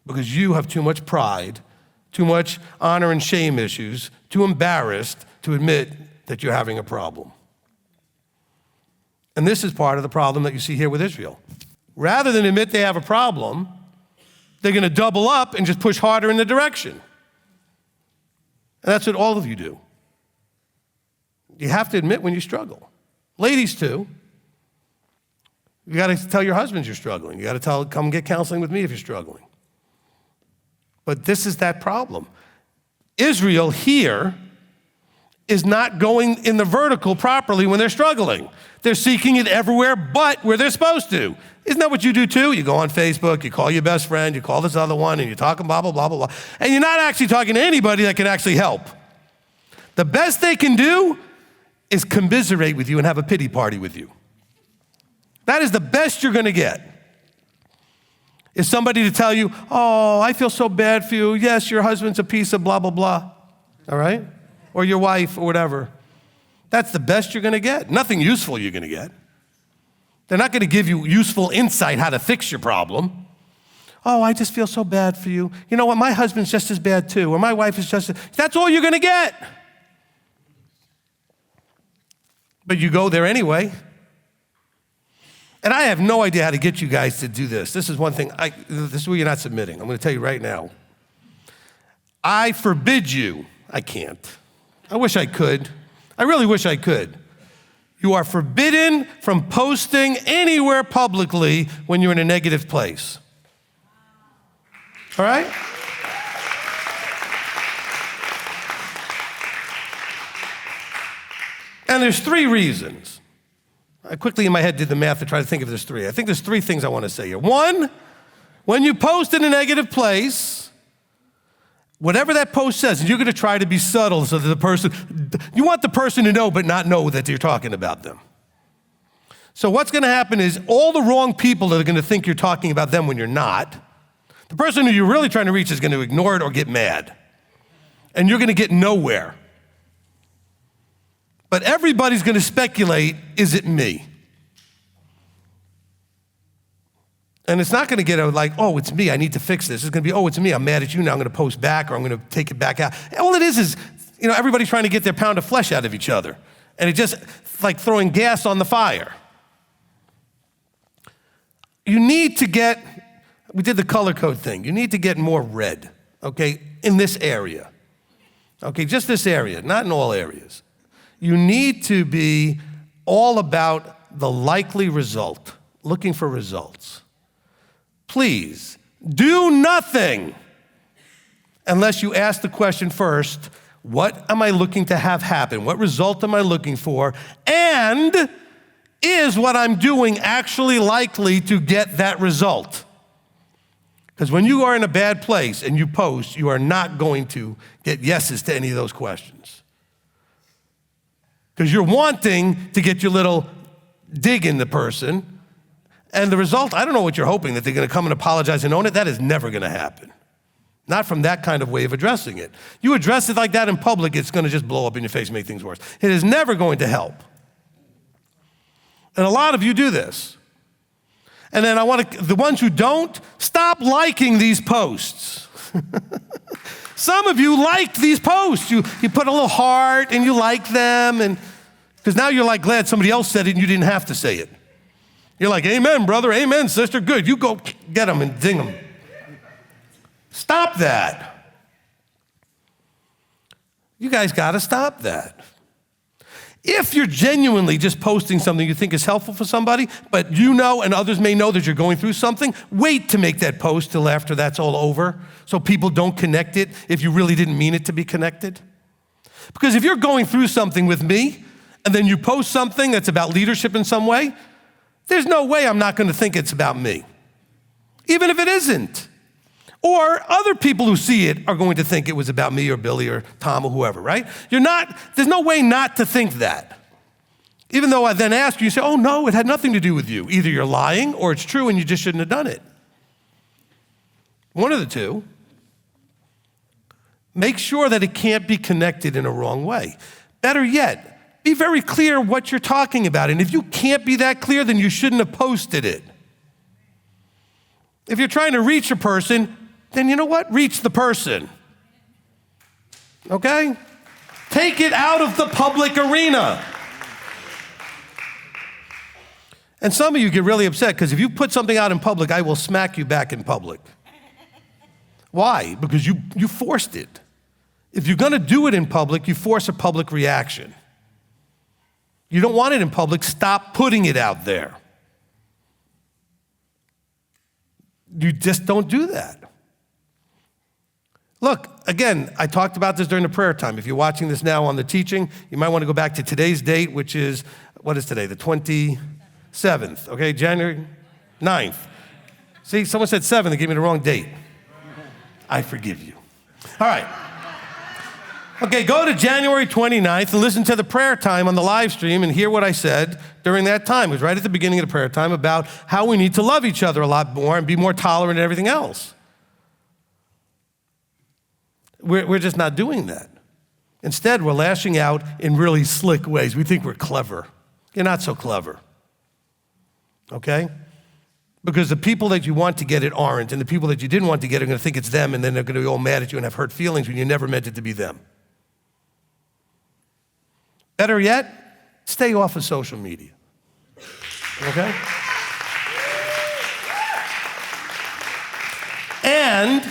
A: Because you have too much pride, too much honor and shame issues, too embarrassed to admit that you're having a problem. And this is part of the problem that you see here with Israel. Rather than admit they have a problem, they're going to double up and just push harder in the direction. And that's what all of you do. You have to admit when you struggle. Ladies too. You got to tell your husbands you're struggling. You got to come get counseling with me if you're struggling. But this is that problem. Israel here is not going in the vertical properly when they're struggling. They're seeking it everywhere but where they're supposed to. Isn't that what you do too? You go on Facebook, you call your best friend, you call this other one, and you're talking blah, blah, blah, blah, blah. And you're not actually talking to anybody that can actually help. The best they can do is commiserate with you and have a pity party with you. That is the best you're going to get. Is somebody to tell you, oh, I feel so bad for you. Yes, your husband's a piece of blah, blah, blah. All right? Or your wife or whatever. That's the best you're going to get. Nothing useful you're going to get. They're not going to give you useful insight how to fix your problem. Oh, I just feel so bad for you. You know what? My husband's just as bad too. Or my wife is just as... That's all you're going to get. But you go there anyway. And I have no idea how to get you guys to do this. This is one thing, this is where you're not submitting. I'm going to tell you right now. I forbid you. I can't. I wish I could. I really wish I could. You are forbidden from posting anywhere publicly when you're in a negative place. All right? And there's 3 reasons. I quickly in my head did the math to try to think if there's 3. I think there's 3 things I want to say here. 1, when you post in a negative place, whatever that post says, and you're going to try to be subtle so that you want the person to know but not know that you're talking about them. So what's going to happen is all the wrong people are going to think you're talking about them when you're not. The person who you're really trying to reach is going to ignore it or get mad. And you're going to get nowhere. But everybody's going to speculate, is it me? And it's not going to get like, oh, it's me, I need to fix this. It's going to be, oh, it's me, I'm mad at you, now I'm going to post back or I'm going to take it back out. All it is, everybody's trying to get their pound of flesh out of each other. And it's just like throwing gas on the fire. You need to we did the color code thing. You need to get more red, okay, in this area. Okay, just this area, not in all areas. You need to be all about the likely result, looking for results. Please, do nothing unless you ask the question first, what am I looking to have happen? What result am I looking for? And is what I'm doing actually likely to get that result? Because when you are in a bad place and you post, you are not going to get yeses to any of those questions. Because you're wanting to get your little dig in the person, and the result, I don't know what you're hoping, that they're going to come and apologize and own it. That is never going to happen. Not from that kind of way of addressing it. You address it like that in public, it's going to just blow up in your face and make things worse. It is never going to help. And a lot of you do this. And then the ones who don't, stop liking these posts. Some of you liked these posts. You put a little heart and you like them, and because now you're like glad somebody else said it and you didn't have to say it. You're like, amen, brother, amen, sister, good. You go get them and ding them. Stop that. You guys got to stop that. If you're genuinely just posting something you think is helpful for somebody, but you know and others may know that you're going through something, wait to make that post till after that's all over so people don't connect it if you really didn't mean it to be connected. Because if you're going through something with me and then you post something that's about leadership in some way, there's no way I'm not going to think it's about me, even if it isn't. Or other people who see it are going to think it was about me or Billy or Tom or whoever, right? There's no way not to think that. Even though I then ask you, you say, oh no, it had nothing to do with you. Either you're lying or it's true and you just shouldn't have done it. One of the two. Make sure that it can't be connected in a wrong way. Better yet, be very clear what you're talking about. And if you can't be that clear, then you shouldn't have posted it. If you're trying to reach a person, then you know what? Reach the person. Okay? Take it out of the public arena. And some of you get really upset because if you put something out in public, I will smack you back in public. Why? Because you forced it. If you're going to do it in public, you force a public reaction. You don't want it in public, stop putting it out there. You just don't do that. Look, again, I talked about this during the prayer time. If you're watching this now on the teaching, you might want to go back to today's date, which is, what is today? The 27th, okay? January 9th. See, someone said 7, they gave me the wrong date. I forgive you. All right. Okay, go to January 29th and listen to the prayer time on the live stream and hear what I said during that time. It was right at the beginning of the prayer time about how we need to love each other a lot more and be more tolerant and everything else. We're just not doing that. Instead, we're lashing out in really slick ways. We think we're clever. You're not so clever, okay? Because the people that you want to get it aren't, and the people that you didn't want to get are going to think it's them, and then they're going to be all mad at you and have hurt feelings when you never meant it to be them. Better yet, stay off of social media, okay? And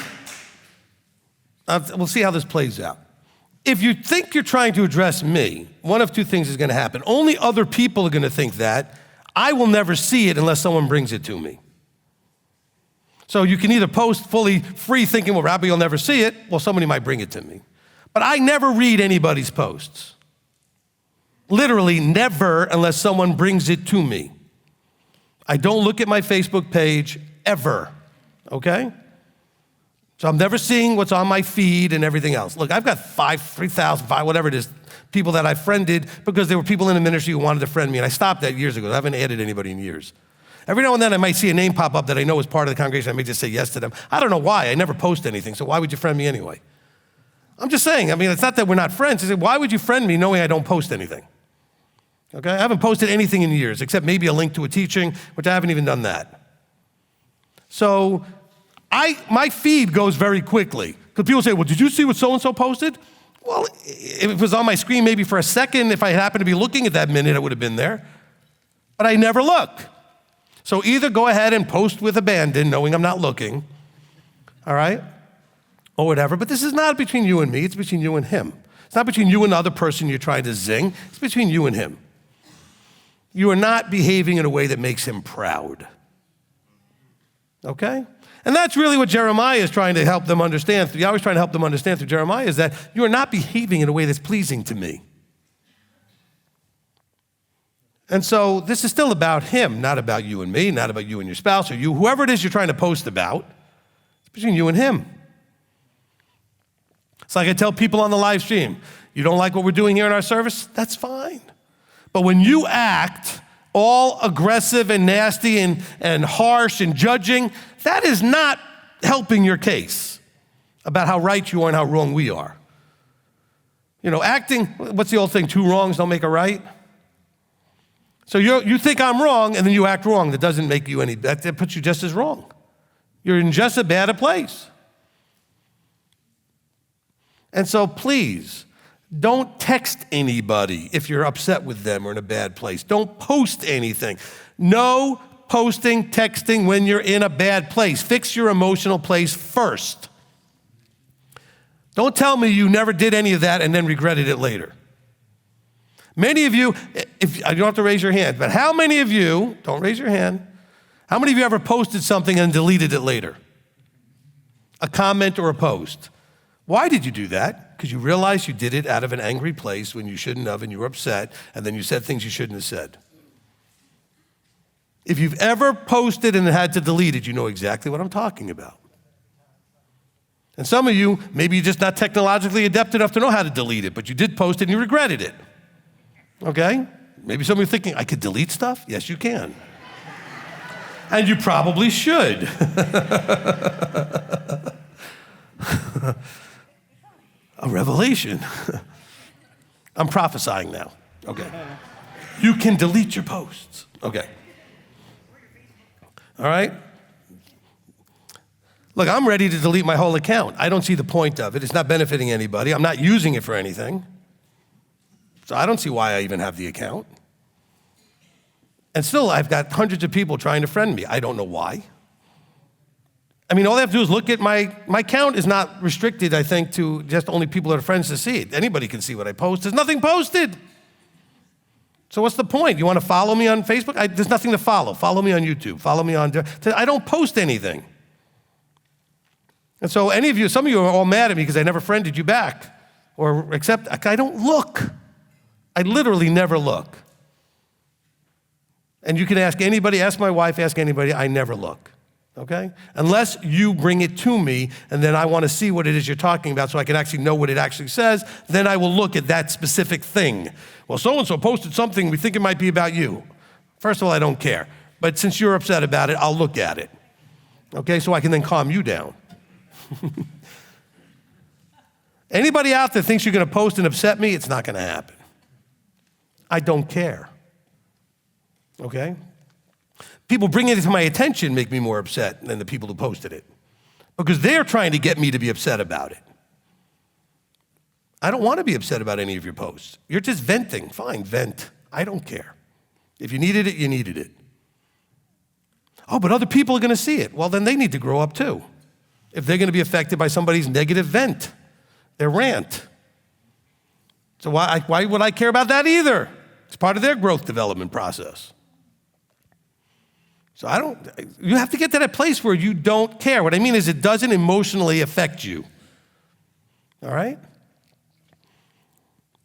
A: we'll see how this plays out. If you think you're trying to address me, one of two things is going to happen. Only other people are going to think that. I will never see it unless someone brings it to me. So you can either post fully free thinking, well, Rabbi, you'll never see it. Well, somebody might bring it to me. But I never read anybody's posts. Literally never unless someone brings it to me. I don't look at my Facebook page ever, okay? So I'm never seeing what's on my feed and everything else. Look, I've got 3,000, whatever it is, people that I friended because there were people in the ministry who wanted to friend me, and I stopped that years ago. I haven't added anybody in years. Every now and then I might see a name pop up that I know is part of the congregation. I may just say yes to them. I don't know why. I never post anything, so why would you friend me anyway? I'm just saying, I mean, it's not that we're not friends. It's why would you friend me knowing I don't post anything? Okay, I haven't posted anything in years, except maybe a link to a teaching, which I haven't even done that. So my feed goes very quickly. Because people say, well, did you see what so-and-so posted? Well, if it was on my screen maybe for a second, if I happened to be looking at that minute, it would have been there. But I never look. So either go ahead and post with abandon, knowing I'm not looking, all right, or whatever. But this is not between you and me. It's between you and him. It's not between you and the other person you're trying to zing. It's between you and him. You are not behaving in a way that makes him proud. Okay? And that's really what Jeremiah is trying to help them understand. Yahweh's trying to help them understand through Jeremiah is that you are not behaving in a way that's pleasing to me. And so this is still about him, not about you and me, not about you and your spouse or you, whoever it is you're trying to post about. It's between you and him. It's like I tell people on the live stream, you don't like what we're doing here in our service? That's fine. But when you act all aggressive and nasty and harsh and judging, that is not helping your case about how right you are and how wrong we are. You know, acting, what's the old thing? 2 wrongs don't make a right. So you think I'm wrong and then you act wrong. That doesn't make you any, that puts you just as wrong. You're in just as bad a place. And so please, don't text anybody if you're upset with them or in a bad place. Don't post anything. No posting, texting when you're in a bad place. Fix your emotional place first. Don't tell me you never did any of that and then regretted it later. Many of you, if you don't have to raise your hand, but how many of you, don't raise your hand, how many of you ever posted something and deleted it later? A comment or a post. Why did you do that? Because you realized you did it out of an angry place when you shouldn't have and you were upset, and then you said things you shouldn't have said. If you've ever posted and had to delete it, you know exactly what I'm talking about. And some of you, maybe you're just not technologically adept enough to know how to delete it, but you did post it and you regretted it. Okay? Maybe some of you are thinking, I could delete stuff? Yes, you can. And you probably should. A revelation. I'm prophesying now. Okay. You can delete your posts. Okay. All right? Look, I'm ready to delete my whole account. I don't see the point of it. It's not benefiting anybody. I'm not using it for anything. So I don't see why I even have the account. And still, I've got hundreds of people trying to friend me. I don't know why. I mean, all they have to do is look at my account is not restricted, I think, to just only people that are friends to see it. Anybody can see what I post. There's nothing posted. So what's the point? You want to follow me on Facebook? There's nothing to follow. Follow me on YouTube. Follow me on... I don't post anything. And so some of you are all mad at me because I never friended you back. Or except, I don't look. I literally never look. And you can ask anybody, ask my wife, ask anybody, I never look. Okay? Unless you bring it to me, and then I want to see what it is you're talking about so I can actually know what it actually says, then I will look at that specific thing. Well, so-and-so posted something, we think it might be about you. First of all, I don't care. But since you're upset about it, I'll look at it. Okay? So I can then calm you down. Anybody out there thinks you're going to post and upset me, it's not going to happen. I don't care. Okay? People bringing it to my attention make me more upset than the people who posted it because they're trying to get me to be upset about it. I don't want to be upset about any of your posts. You're just venting. Fine, vent. I don't care. If you needed it, you needed it. Oh, but other people are going to see it. Well, then they need to grow up too. If they're going to be affected by somebody's negative vent, their rant. So why would I care about that either? It's part of their growth development process. So you have to get to that place where you don't care. What I mean is it doesn't emotionally affect you. All right?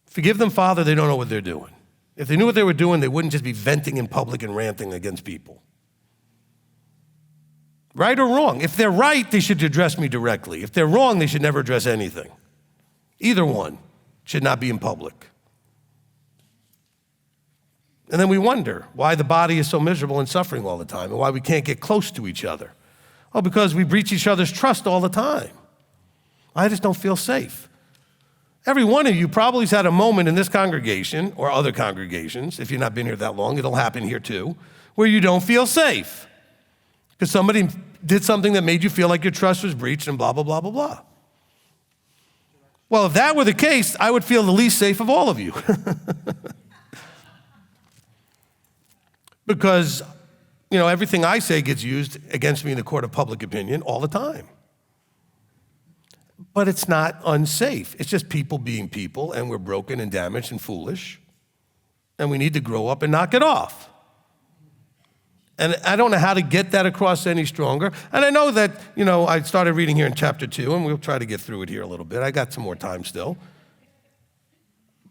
A: Forgive them, Father, they don't know what they're doing. If they knew what they were doing, they wouldn't just be venting in public and ranting against people. Right or wrong? If they're right, they should address me directly. If they're wrong, they should never address anything. Either one should not be in public. And then we wonder why the body is so miserable and suffering all the time and why we can't get close to each other. Oh, because we breach each other's trust all the time. I just don't feel safe. Every one of you probably has had a moment in this congregation or other congregations, if you've not been here that long, it'll happen here too, where you don't feel safe because somebody did something that made you feel like your trust was breached and blah, blah, blah, blah, blah. Well, if that were the case, I would feel the least safe of all of you. Because, everything I say gets used against me in the court of public opinion all the time. But it's not unsafe. It's just people being people, and we're broken and damaged and foolish, and we need to grow up and knock it off. And I don't know how to get that across any stronger. And I know that, I started reading here in chapter 2, and we'll try to get through it here a little bit. I got some more time still.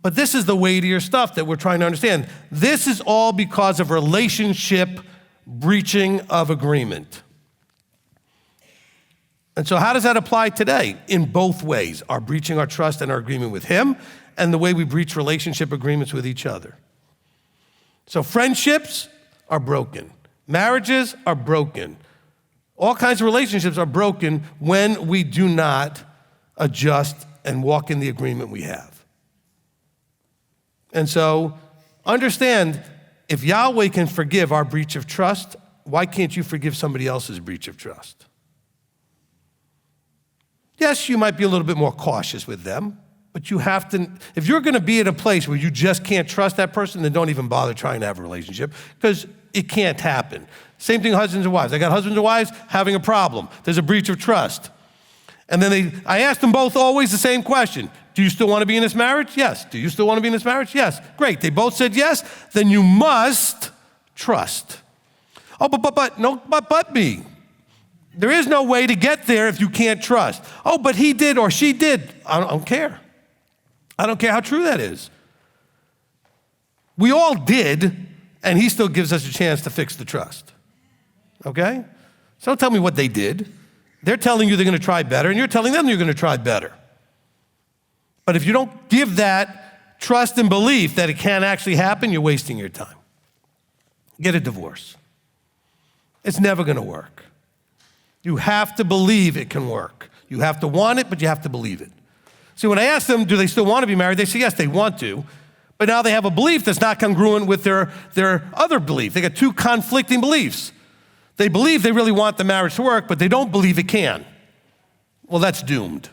A: But this is the weightier stuff that we're trying to understand. This is all because of relationship breaching of agreement. And so how does that apply today? In both ways, our breaching our trust and our agreement with him, and the way we breach relationship agreements with each other. So friendships are broken. Marriages are broken. All kinds of relationships are broken when we do not adjust and walk in the agreement we have. And so understand, if Yahweh can forgive our breach of trust, why can't you forgive somebody else's breach of trust? Yes, you might be a little bit more cautious with them, but you have to, if you're gonna be at a place where you just can't trust that person, then don't even bother trying to have a relationship, because it can't happen. Same thing, husbands and wives. I got husbands and wives having a problem. There's a breach of trust. And then I asked them both always the same question. Do you still want to be in this marriage? Yes. Do you still want to be in this marriage? Yes. Great. They both said yes. Then you must trust. Oh, but me. There is no way to get there if you can't trust. Oh, but he did or she did. I don't care. I don't care how true that is. We all did, and he still gives us a chance to fix the trust. Okay? So don't tell me what they did. They're telling you they're going to try better, and you're telling them you're going to try better. But if you don't give that trust and belief that it can actually happen, you're wasting your time. Get a divorce. It's never going to work. You have to believe it can work. You have to want it, but you have to believe it. See, when I ask them, do they still want to be married? They say, yes, they want to. But now they have a belief that's not congruent with their other belief. They got two conflicting beliefs. They believe they really want the marriage to work, but they don't believe it can. Well, that's doomed.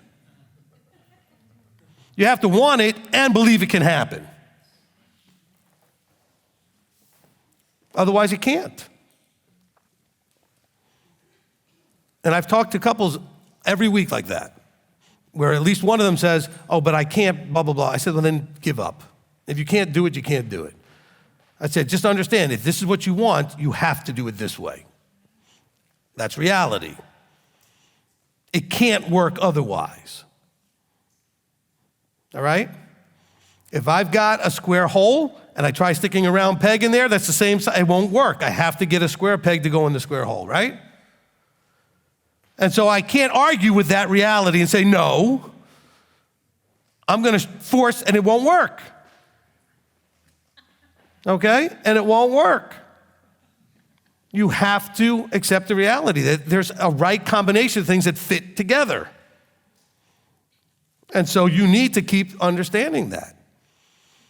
A: You have to want it and believe it can happen. Otherwise, it can't. And I've talked to couples every week like that, where at least one of them says, oh, but I can't, blah, blah, blah. I said, well, then give up. If you can't do it, you can't do it. I said, just understand, if this is what you want, you have to do it this way. That's reality. It can't work otherwise. All right? If I've got a square hole and I try sticking a round peg in there, that's the same size, it won't work. I have to get a square peg to go in the square hole, right? And so I can't argue with that reality and say, no, I'm gonna force, and it won't work. Okay? And it won't work. You have to accept the reality that there's a right combination of things that fit together. And so you need to keep understanding that.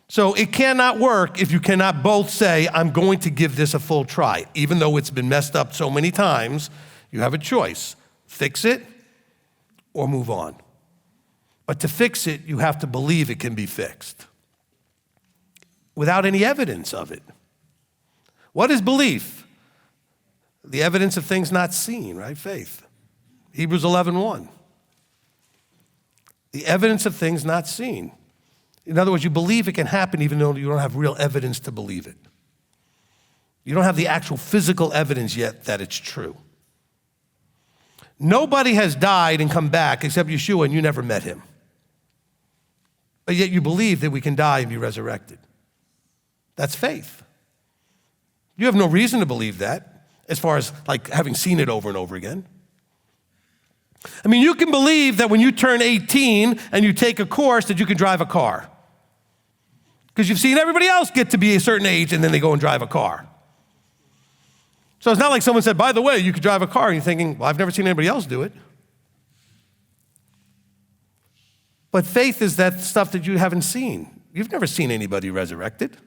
A: So it cannot work if you cannot both say, I'm going to give this a full try. Even though it's been messed up so many times, you have a choice. Fix it or move on. But to fix it, you have to believe it can be fixed without any evidence of it. What is belief? The evidence of things not seen, right? Faith. Hebrews 11:1. The evidence of things not seen. In other words, you believe it can happen even though you don't have real evidence to believe it. You don't have the actual physical evidence yet that it's true. Nobody has died and come back except Yeshua, and you never met him. But yet you believe that we can die and be resurrected. That's faith. You have no reason to believe that as far as like having seen it over and over again. I mean, you can believe that when you turn 18 and you take a course that you can drive a car. Because you've seen everybody else get to be a certain age and then they go and drive a car. So it's not like someone said, by the way, you could drive a car, and you're thinking, well, I've never seen anybody else do it. But faith is that stuff that you haven't seen. You've never seen anybody resurrected,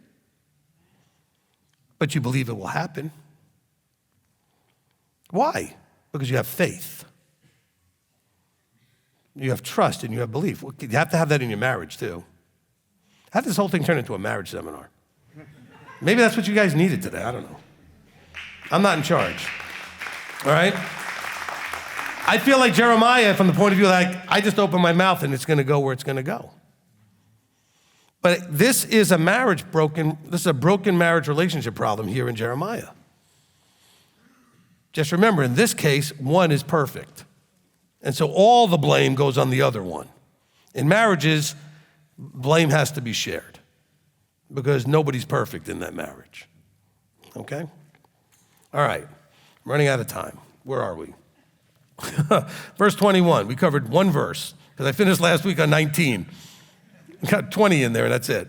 A: but you believe it will happen. Why? Because you have faith. You have trust and you have belief. You have to have that in your marriage too. How did this whole thing turn into a marriage seminar? Maybe that's what you guys needed today, I don't know. I'm not in charge, all right? I feel like Jeremiah from the point of view like, I just open my mouth and it's gonna go where it's gonna go. But this is a broken marriage relationship problem here in Jeremiah. Just remember, in this case, one is perfect. And so all the blame goes on the other one. In marriages, blame has to be shared because nobody's perfect in that marriage, okay? All right, I'm running out of time. Where are we? Verse 21, we covered one verse because I finished last week on 19. Got 20 in there, and that's it.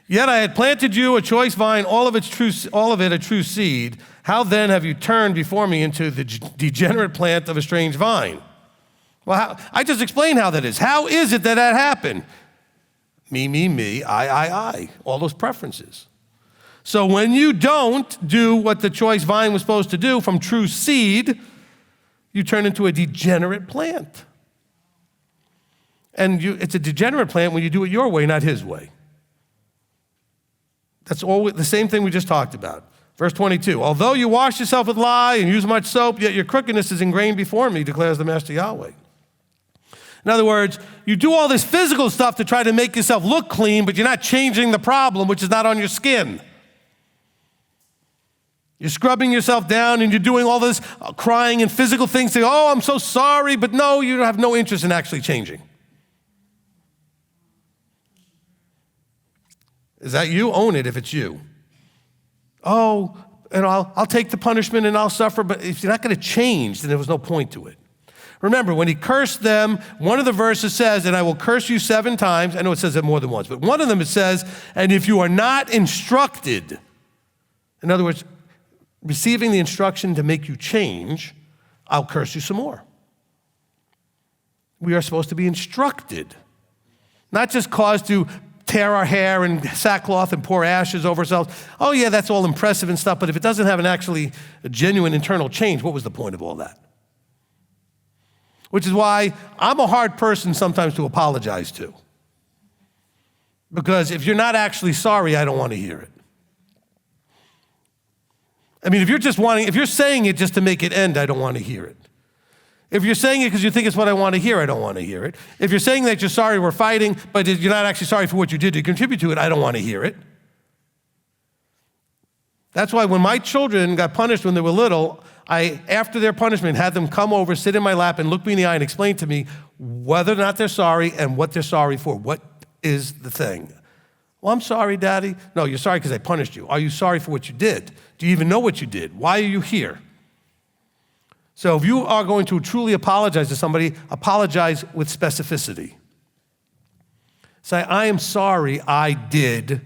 A: Yet I had planted you a choice vine, all of it a true seed. How then have you turned before me into the degenerate plant of a strange vine? Well, I just explained how that is. How is it that happened? Me, I. All those preferences. So when you don't do what the choice vine was supposed to do from true seed, you turn into a degenerate plant. And it's a degenerate plant when you do it your way, not his way. That's all the same thing we just talked about. Verse 22, although you wash yourself with lye and use much soap, yet your crookedness is ingrained before me, declares the Master Yahweh. In other words, you do all this physical stuff to try to make yourself look clean, but you're not changing the problem, which is not on your skin. You're scrubbing yourself down and you're doing all this crying and physical things, saying, oh, I'm so sorry, but no, you have no interest in actually changing. Is that you? Own it if it's you. Oh, and I'll take the punishment and I'll suffer, but if you're not going to change, then there was no point to it. Remember, when he cursed them, one of the verses says, and I will curse you 7 times. I know it says it more than once, but one of them it says, and if you are not instructed, in other words, receiving the instruction to make you change, I'll curse you some more. We are supposed to be instructed, not just caused to tear our hair in sackcloth and pour ashes over ourselves. Oh yeah, that's all impressive and stuff, but if it doesn't have a genuine internal change, what was the point of all that? Which is why I'm a hard person sometimes to apologize to. Because if you're not actually sorry, I don't want to hear it. I mean, if you're saying it just to make it end, I don't want to hear it. If you're saying it because you think it's what I want to hear, I don't want to hear it. If you're saying that you're sorry we're fighting, but you're not actually sorry for what you did to contribute to it, I don't want to hear it. That's why when my children got punished when they were little, I, after their punishment, had them come over, sit in my lap, and look me in the eye and explain to me whether or not they're sorry and what they're sorry for. What is the thing? Well, I'm sorry, Daddy. No, you're sorry because I punished you. Are you sorry for what you did? Do you even know what you did? Why are you here? So if you are going to truly apologize to somebody, apologize with specificity. Say, I am sorry I did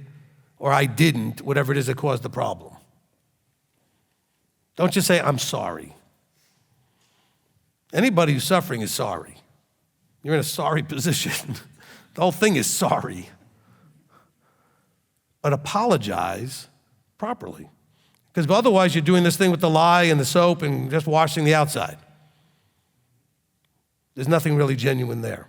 A: or I didn't, whatever it is that caused the problem. Don't just say, I'm sorry. Anybody who's suffering is sorry. You're in a sorry position. The whole thing is sorry. But apologize properly. Because otherwise you're doing this thing with the lye and the soap and just washing the outside. There's nothing really genuine there.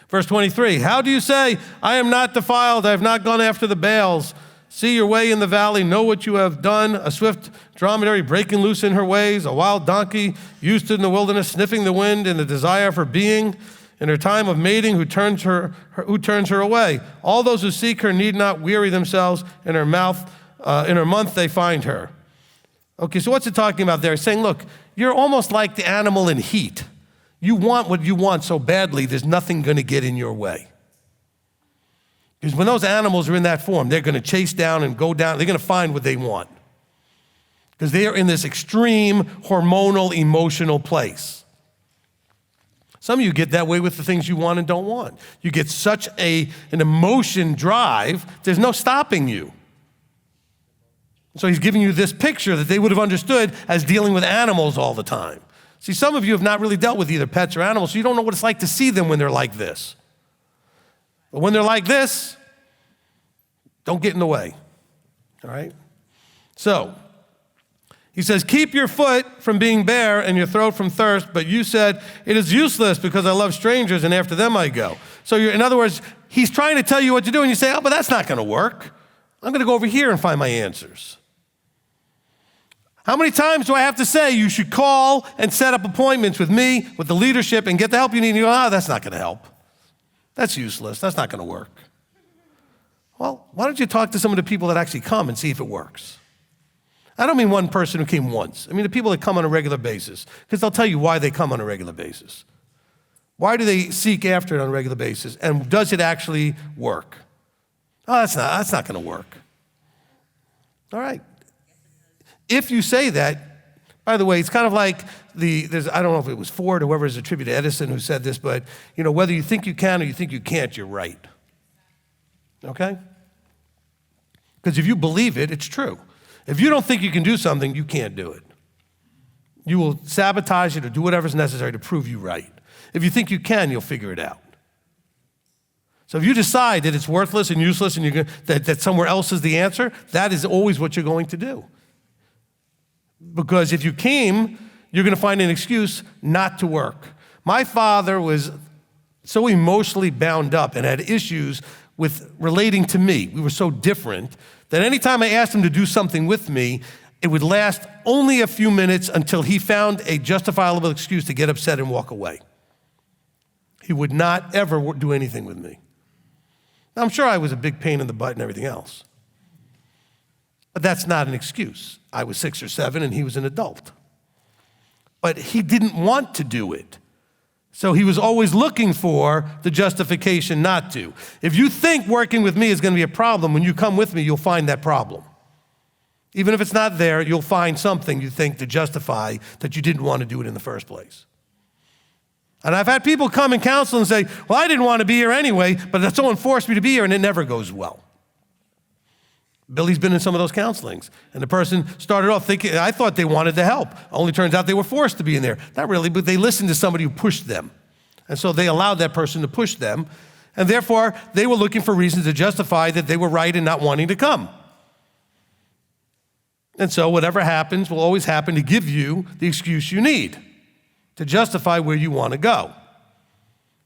A: Verse 23, how do you say, I am not defiled, I have not gone after the Baals. See your way in the valley, know what you have done, a swift dromedary breaking loose in her ways, a wild donkey used to in the wilderness, sniffing the wind in the desire for being. in her time of mating who turns her away. All those who seek her need not weary themselves. In her month they find her. Okay, so what's it talking about there? It's saying, look, you're almost like the animal in heat. You want what you want so badly, there's nothing going to get in your way. Because when those animals are in that form, they're going to chase down and go down. They're going to find what they want. Because they are in this extreme hormonal, emotional place. Some of you get that way with the things you want and don't want. You get such an emotion drive, there's no stopping you. So he's giving you this picture that they would have understood as dealing with animals all the time. See, some of you have not really dealt with either pets or animals, so you don't know what it's like to see them when they're like this. But when they're like this, don't get in the way, all right? So, he says, keep your foot from being bare and your throat from thirst, but you said, it is useless because I love strangers and after them I go. So in other words, he's trying to tell you what to do and you say, oh, but that's not going to work. I'm going to go over here and find my answers. How many times do I have to say you should call and set up appointments with me, with the leadership, and get the help you need? And you go, that's not going to help. That's useless. That's not going to work. Well, why don't you talk to some of the people that actually come and see if it works? I don't mean one person who came once. I mean the people that come on a regular basis, because they'll tell you why they come on a regular basis. Why do they seek after it on a regular basis? And does it actually work? Oh, that's not going to work. All right. If you say that, by the way, it's kind of like I don't know if it was Ford or whoever is attributed to Edison who said this, but whether you think you can or you think you can't, you're right. Okay? Because if you believe it, it's true. If you don't think you can do something, you can't do it. You will sabotage it or do whatever's necessary to prove you right. If you think you can, you'll figure it out. So if you decide that it's worthless and useless and that somewhere else is the answer, that is always what you're going to do. Because if you came, you're going to find an excuse not to work. My father was so emotionally bound up and had issues with relating to me. We were so different that anytime I asked him to do something with me, it would last only a few minutes until he found a justifiable excuse to get upset and walk away. He would not ever do anything with me. Now, I'm sure I was a big pain in the butt and everything else. But that's not an excuse. I was 6 or 7 and he was an adult. But he didn't want to do it. So he was always looking for the justification not to. If you think working with me is going to be a problem, when you come with me, you'll find that problem. Even if it's not there, you'll find something you think to justify that you didn't want to do it in the first place. And I've had people come and counsel and say, well, I didn't want to be here anyway, but someone forced me to be here, and it never goes well. Billy's been in some of those counselings, and the person started off thinking, I thought they wanted to help. Only turns out they were forced to be in there. Not really, but they listened to somebody who pushed them. And so they allowed that person to push them, and therefore they were looking for reasons to justify that they were right in not wanting to come. And so whatever happens will always happen to give you the excuse you need to justify where you want to go.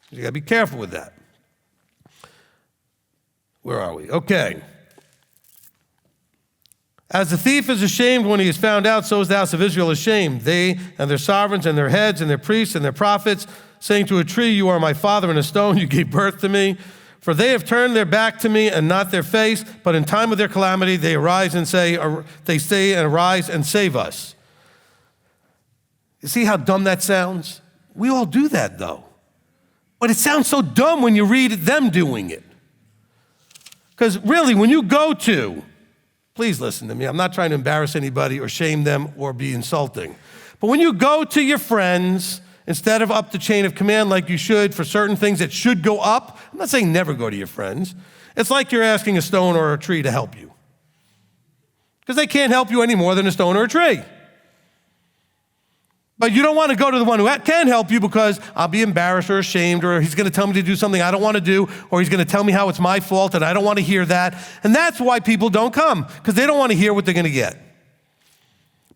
A: You got to be careful with that. Where are we? Okay. As the thief is ashamed when he is found out, so is the house of Israel ashamed. They and their sovereigns and their heads and their priests and their prophets, saying to a tree, you are my father, and a stone, you gave birth to me. For they have turned their back to me and not their face, but in time of their calamity they arise and arise and save us. You see how dumb that sounds? We all do that though. But it sounds so dumb when you read them doing it. Because really, when you go to, please listen to me, I'm not trying to embarrass anybody or shame them or be insulting. But when you go to your friends, instead of up the chain of command like you should for certain things that should go up, I'm not saying never go to your friends. It's like you're asking a stone or a tree to help you. Because they can't help you any more than a stone or a tree. But you don't want to go to the one who can help you because I'll be embarrassed or ashamed, or he's going to tell me to do something I don't want to do, or he's going to tell me how it's my fault and I don't want to hear that. And that's why people don't come, because they don't want to hear what they're going to get.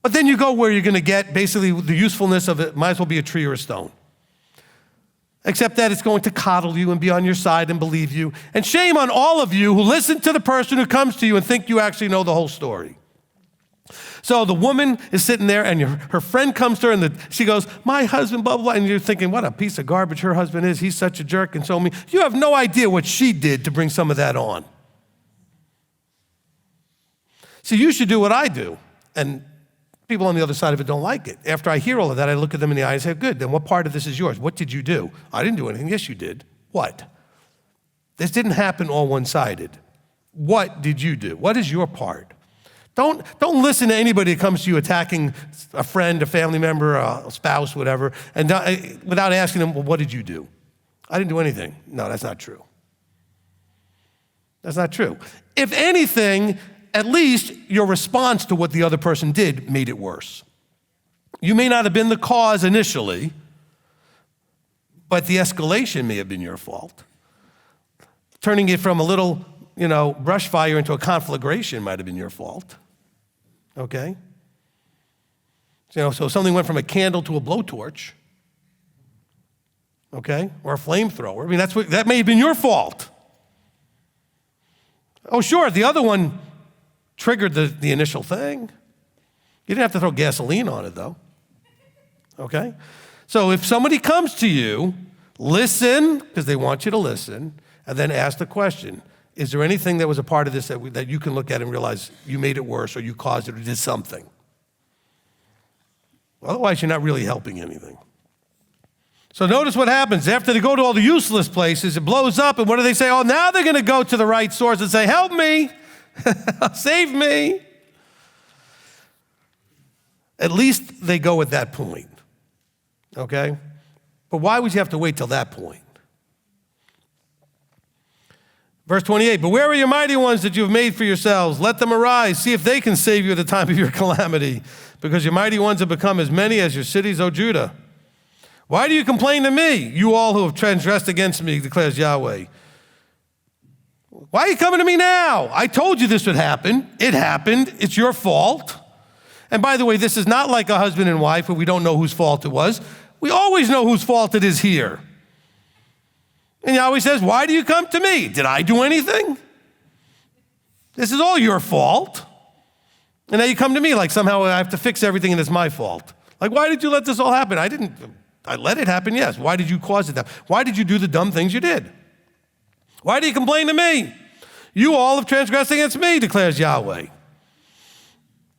A: But then you go where you're going to get basically the usefulness of it, might as well be a tree or a stone. Except that it's going to coddle you and be on your side and believe you. And shame on all of you who listen to the person who comes to you and think you actually know the whole story. So the woman is sitting there, and her friend comes to her, and she goes, my husband, blah, blah, blah. And you're thinking, what a piece of garbage her husband is. He's such a jerk and so mean. You have no idea what she did to bring some of that on. So you should do what I do. And people on the other side of it don't like it. After I hear all of that, I look at them in the eye and say, good, then what part of this is yours? What did you do? I didn't do anything. Yes, you did. What? This didn't happen all one-sided. What did you do? What is your part? Don't listen to anybody that comes to you attacking a friend, a family member, a spouse, whatever, and without asking them, well, what did you do? I didn't do anything. No, that's not true. That's not true. If anything, at least your response to what the other person did made it worse. You may not have been the cause initially, but the escalation may have been your fault. Turning it from a little, brush fire into a conflagration might have been your fault. Okay? So something went from a candle to a blowtorch. Okay? Or a flamethrower. I mean, that may have been your fault. Oh, sure, the other one triggered the initial thing. You didn't have to throw gasoline on it, though. Okay? So if somebody comes to you, listen, because they want you to listen, and then ask the question, is there anything that was a part of this that you can look at and realize you made it worse or you caused it or did something? Otherwise, you're not really helping anything. So notice what happens. After they go to all the useless places, it blows up, and what do they say? Oh, now they're going to go to the right source and say, help me, save me. At least they go at that point, okay? But why would you have to wait till that point? Verse 28, beware of your mighty ones that you have made for yourselves. Let them arise. See if they can save you at the time of your calamity, because your mighty ones have become as many as your cities, O Judah. Why do you complain to me, you all who have transgressed against me, declares Yahweh? Why are you coming to me now? I told you this would happen. It happened. It's your fault. And by the way, this is not like a husband and wife where we don't know whose fault it was. We always know whose fault it is here. And Yahweh says, why do you come to me? Did I do anything? This is all your fault. And now you come to me like somehow I have to fix everything and it's my fault. Like, why did you let this all happen? I let it happen, yes. Why did you cause it? Why did you do the dumb things you did? Why do you complain to me? You all have transgressed against me, declares Yahweh.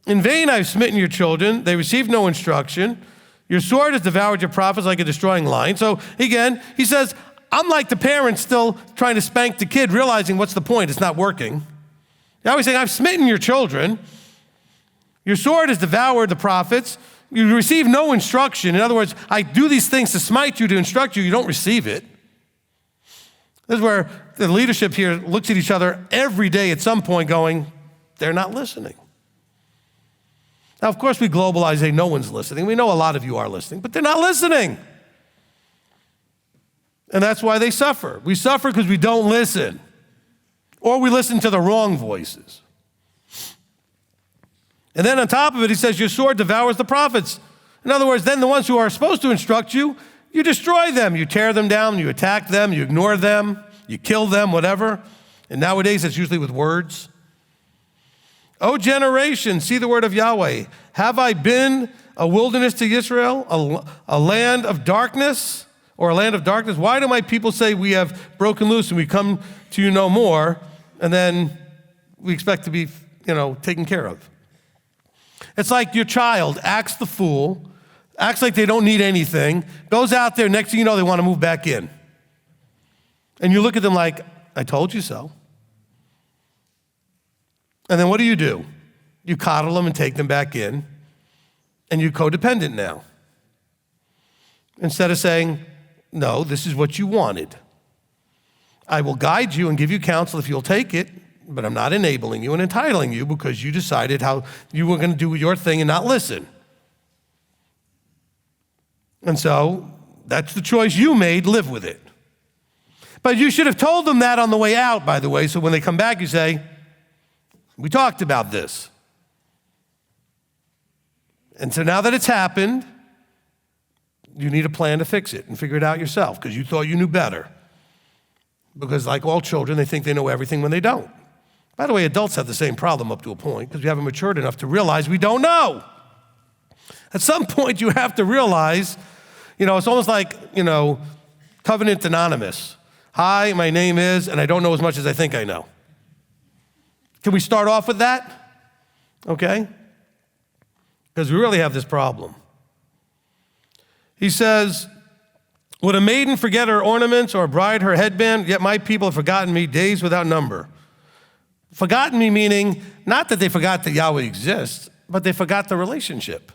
A: In vain I've smitten your children. They received no instruction. Your sword has devoured your prophets like a destroying lion. So again, he says, I'm like the parent still trying to spank the kid, realizing what's the point? It's not working. Yahweh's saying, I've smitten your children. Your sword has devoured the prophets. You receive no instruction. In other words, I do these things to smite you, to instruct you. You don't receive it. This is where the leadership here looks at each other every day at some point going, they're not listening. Now, of course, we globalize, say no one's listening. We know a lot of you are listening, but they're not listening. And that's why they suffer. We suffer because we don't listen, or we listen to the wrong voices. And then on top of it, he says, your sword devours the prophets. In other words, then the ones who are supposed to instruct you, you destroy them. You tear them down, you attack them, you ignore them, you kill them, whatever. And nowadays, it's usually with words. O generation, see the word of Yahweh. Have I been a wilderness to Israel, a land of darkness, or a land of darkness? Why do my people say we have broken loose and we come to you no more, and then we expect to be, taken care of? It's like your child acts the fool, acts like they don't need anything, goes out there, next thing you know, they want to move back in. And you look at them like, I told you so. And then what do? You coddle them and take them back in, and you're codependent now. Instead of saying, no, this is what you wanted. I will guide you and give you counsel if you'll take it, but I'm not enabling you and entitling you because you decided how you were going to do your thing and not listen. And so that's the choice you made, live with it. But you should have told them that on the way out, by the way, so when they come back, you say, we talked about this. And so now that it's happened, you need a plan to fix it and figure it out yourself because you thought you knew better. Because like all children, they think they know everything when they don't. By the way, adults have the same problem up to a point because we haven't matured enough to realize we don't know. At some point, you have to realize, it's almost like, Covenant Anonymous. Hi, my name is, and I don't know as much as I think I know. Can we start off with that? Okay? Because we really have this problem. He says, would a maiden forget her ornaments or a bride her headband? Yet my people have forgotten me days without number. Forgotten me meaning not that they forgot that Yahweh exists, but they forgot the relationship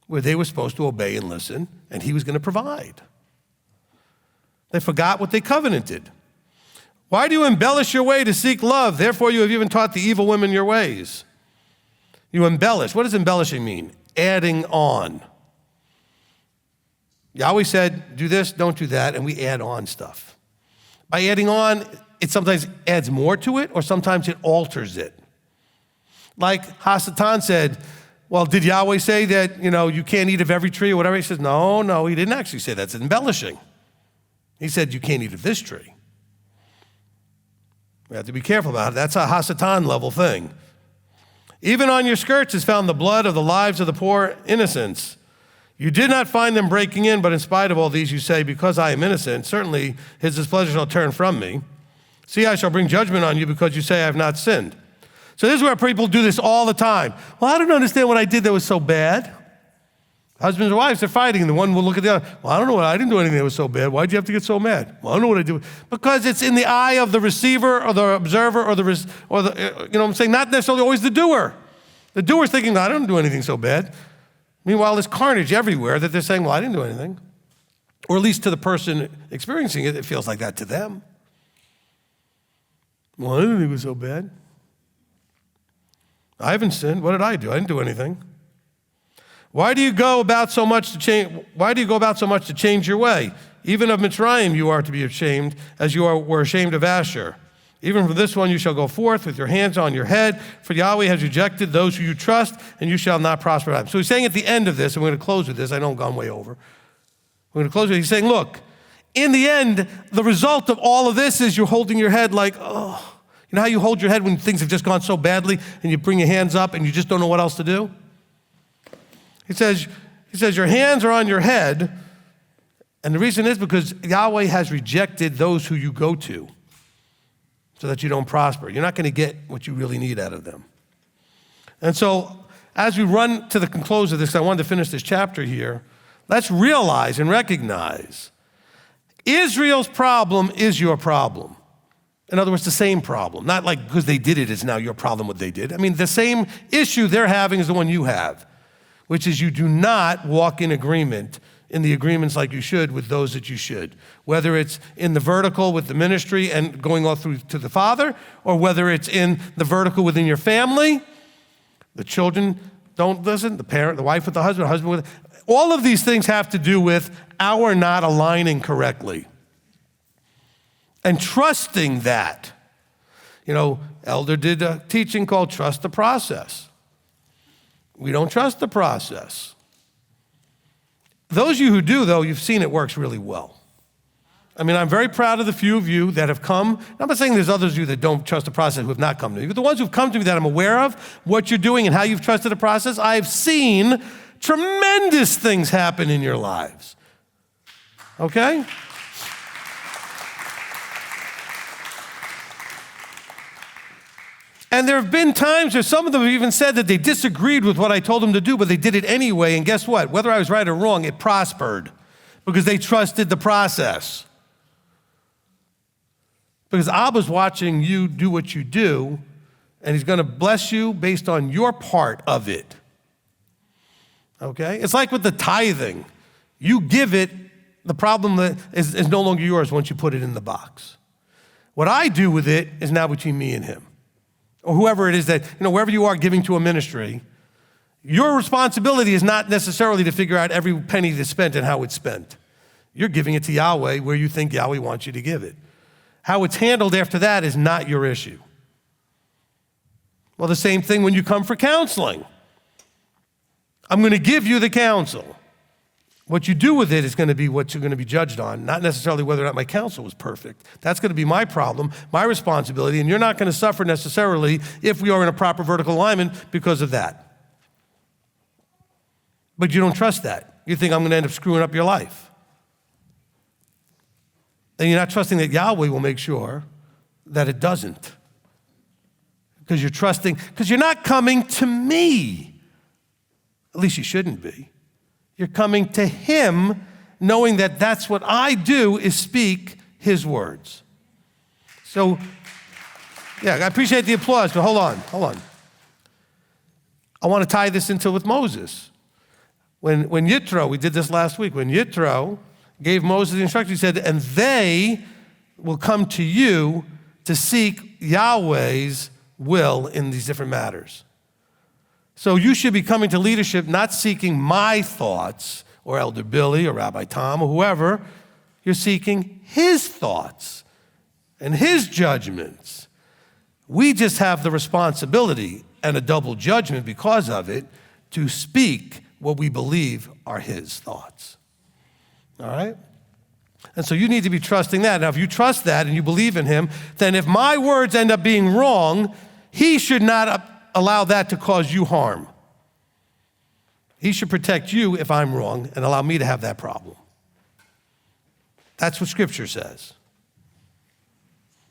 A: where they were supposed to obey and listen, and he was going to provide. They forgot what they covenanted. Why do you embellish your way to seek love? Therefore you have even taught the evil women your ways. You embellish. What does embellishing mean? Adding on. Yahweh said, do this, don't do that, and we add on stuff. By adding on, it sometimes adds more to it, or sometimes it alters it. Like Hasatan said, well, did Yahweh say that, you can't eat of every tree or whatever? He says, no, he didn't actually say that. It's embellishing. He said, you can't eat of this tree. We have to be careful about it. That's a Hasatan level thing. Even on your skirts is found the blood of the lives of the poor innocents. You did not find them breaking in, but in spite of all these, you say, because I am innocent, certainly his displeasure shall turn from me. See, I shall bring judgment on you because you say I have not sinned. So this is where people do this all the time. Well, I don't understand what I did that was so bad. Husbands and wives, they're fighting, and the one will look at the other. Well, I didn't do anything that was so bad. Why'd you have to get so mad? Well, I don't know what I did. Because it's in the eye of the receiver or the observer or I'm saying, not necessarily always the doer. The doer's thinking, I don't do anything so bad. Meanwhile, there's carnage everywhere that they're saying, well, I didn't do anything. Or at least to the person experiencing it, it feels like that to them. Well, I didn't think it was so bad. I haven't sinned. What did I do? I didn't do anything. Why do you go about so much to change your way? Even of Mitzrayim you are to be ashamed, as you were ashamed of Asher. Even from this one you shall go forth with your hands on your head, for Yahweh has rejected those who you trust, and you shall not prosper. So he's saying at the end of this, and we're going to close with this. I know I've gone way over. We're going to close with it. He's saying, look, in the end, the result of all of this is you're holding your head like, oh. You know how you hold your head when things have just gone so badly, and you bring your hands up, and you just don't know what else to do? He says, your hands are on your head, and the reason is because Yahweh has rejected those who you go to so that you don't prosper. You're not going to get what you really need out of them. And so as we run to the close of this, I wanted to finish this chapter here, let's realize and recognize Israel's problem is your problem. In other words, the same problem. Not like because they did it, it's now your problem what they did. I mean, the same issue they're having is the one you have, which is you do not walk in agreement, in the agreements like you should with those that you should. Whether it's in the vertical with the ministry and going all through to the Father, or whether it's in the vertical within your family, the children don't listen, the parent, the wife with the husband with all of these things have to do with our not aligning correctly. And trusting that. Elder did a teaching called Trust the Process. We don't trust the process. Those of you who do, though, you've seen it works really well. I mean, I'm very proud of the few of you that have come. I'm not saying there's others of you that don't trust the process who have not come to me, but the ones who've come to me that I'm aware of, what you're doing and how you've trusted the process, I've seen tremendous things happen in your lives. Okay? And there have been times where some of them have even said that they disagreed with what I told them to do, but they did it anyway. And guess what? Whether I was right or wrong, it prospered because they trusted the process. Because Abba's watching you do what you do, and he's going to bless you based on your part of it. Okay? It's like with the tithing. You give it, the problem is no longer yours once you put it in the box. What I do with it is now between me and him. Or whoever it is that, wherever you are giving to a ministry, your responsibility is not necessarily to figure out every penny that's spent and how it's spent. You're giving it to Yahweh where you think Yahweh wants you to give it. How it's handled after that is not your issue. Well, the same thing when you come for counseling. I'm going to give you the counsel. What you do with it is going to be what you're going to be judged on, not necessarily whether or not my counsel was perfect. That's going to be my problem, my responsibility, and you're not going to suffer necessarily if we are in a proper vertical alignment because of that. But you don't trust that. You think I'm going to end up screwing up your life. And you're not trusting that Yahweh will make sure that it doesn't. Because you're trusting, because you're not coming to me. At least you shouldn't be. You're coming to him knowing that that's what I do is speak his words. So, yeah, I appreciate the applause, but hold on. I want to tie this into with Moses. When Yitro, we did this last week, when Yitro gave Moses the instructions, he said, and they will come to you to seek Yahweh's will in these different matters. So you should be coming to leadership not seeking my thoughts or Elder Billy or Rabbi Tom or whoever. You're seeking his thoughts and his judgments. We just have the responsibility and a double judgment because of it to speak what we believe are his thoughts. All right? And so you need to be trusting that. Now, if you trust that and you believe in him, then if my words end up being wrong, he should not allow that to cause you harm. He should protect you if I'm wrong and allow me to have that problem. That's what Scripture says.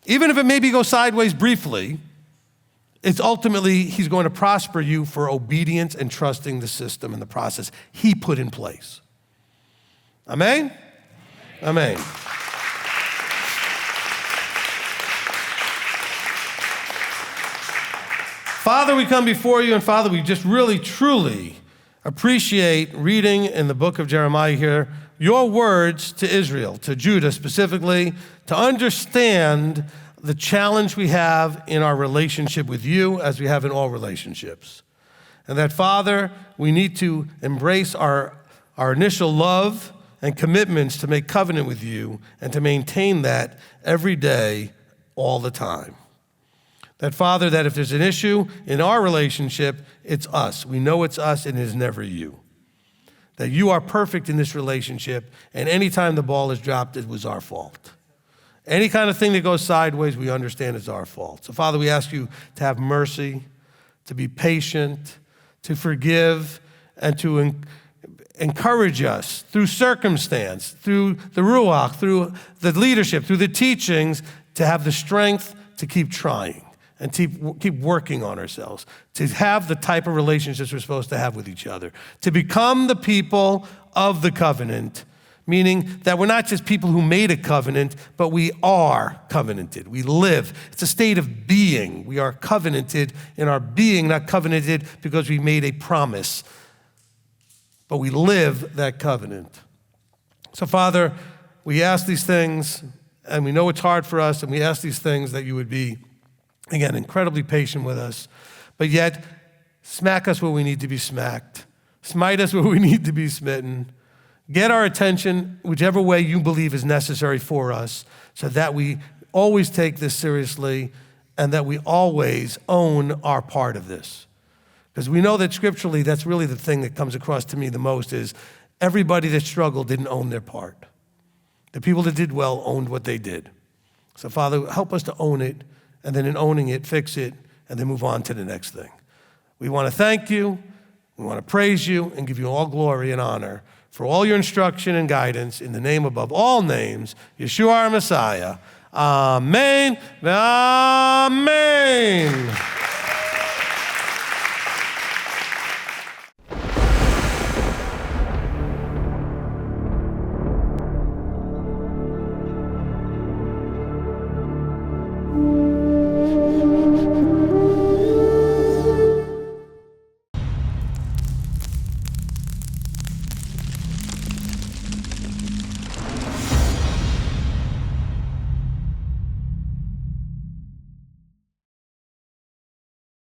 A: Even if it maybe goes sideways briefly, it's ultimately he's going to prosper you for obedience and trusting the system and the process he put in place. Amen? Amen. Father, we come before you, and Father, we just really, truly appreciate reading in the book of Jeremiah here your words to Israel, to Judah specifically, to understand the challenge we have in our relationship with you as we have in all relationships. And that, Father, we need to embrace our initial love and commitments to make covenant with you and to maintain that every day, all the time. That, Father, that if there's an issue in our relationship, it's us. We know it's us and it is never you. That you are perfect in this relationship, and anytime the ball is dropped, it was our fault. Any kind of thing that goes sideways, we understand is our fault. So, Father, we ask you to have mercy, to be patient, to forgive, and to encourage us through circumstance, through the Ruach, through the leadership, through the teachings, to have the strength to keep trying and keep working on ourselves, to have the type of relationships we're supposed to have with each other, to become the people of the covenant, meaning that we're not just people who made a covenant, but we are covenanted. We live. It's a state of being. We are covenanted in our being, not covenanted because we made a promise, but we live that covenant. So, Father, we ask these things, and we know it's hard for us, and we ask these things that you would be, again, incredibly patient with us, but yet smack us where we need to be smacked, smite us where we need to be smitten, get our attention whichever way you believe is necessary for us, so that we always take this seriously and that we always own our part of this. Because we know that scripturally, that's really the thing that comes across to me the most is everybody that struggled didn't own their part. The people that did well owned what they did. So, Father, help us to own it, and then in owning it, fix it, and then move on to the next thing. We want to thank you, we want to praise you, and give you all glory and honor for all your instruction and guidance in the name above all names, Yeshua our Messiah. Amen. Amen.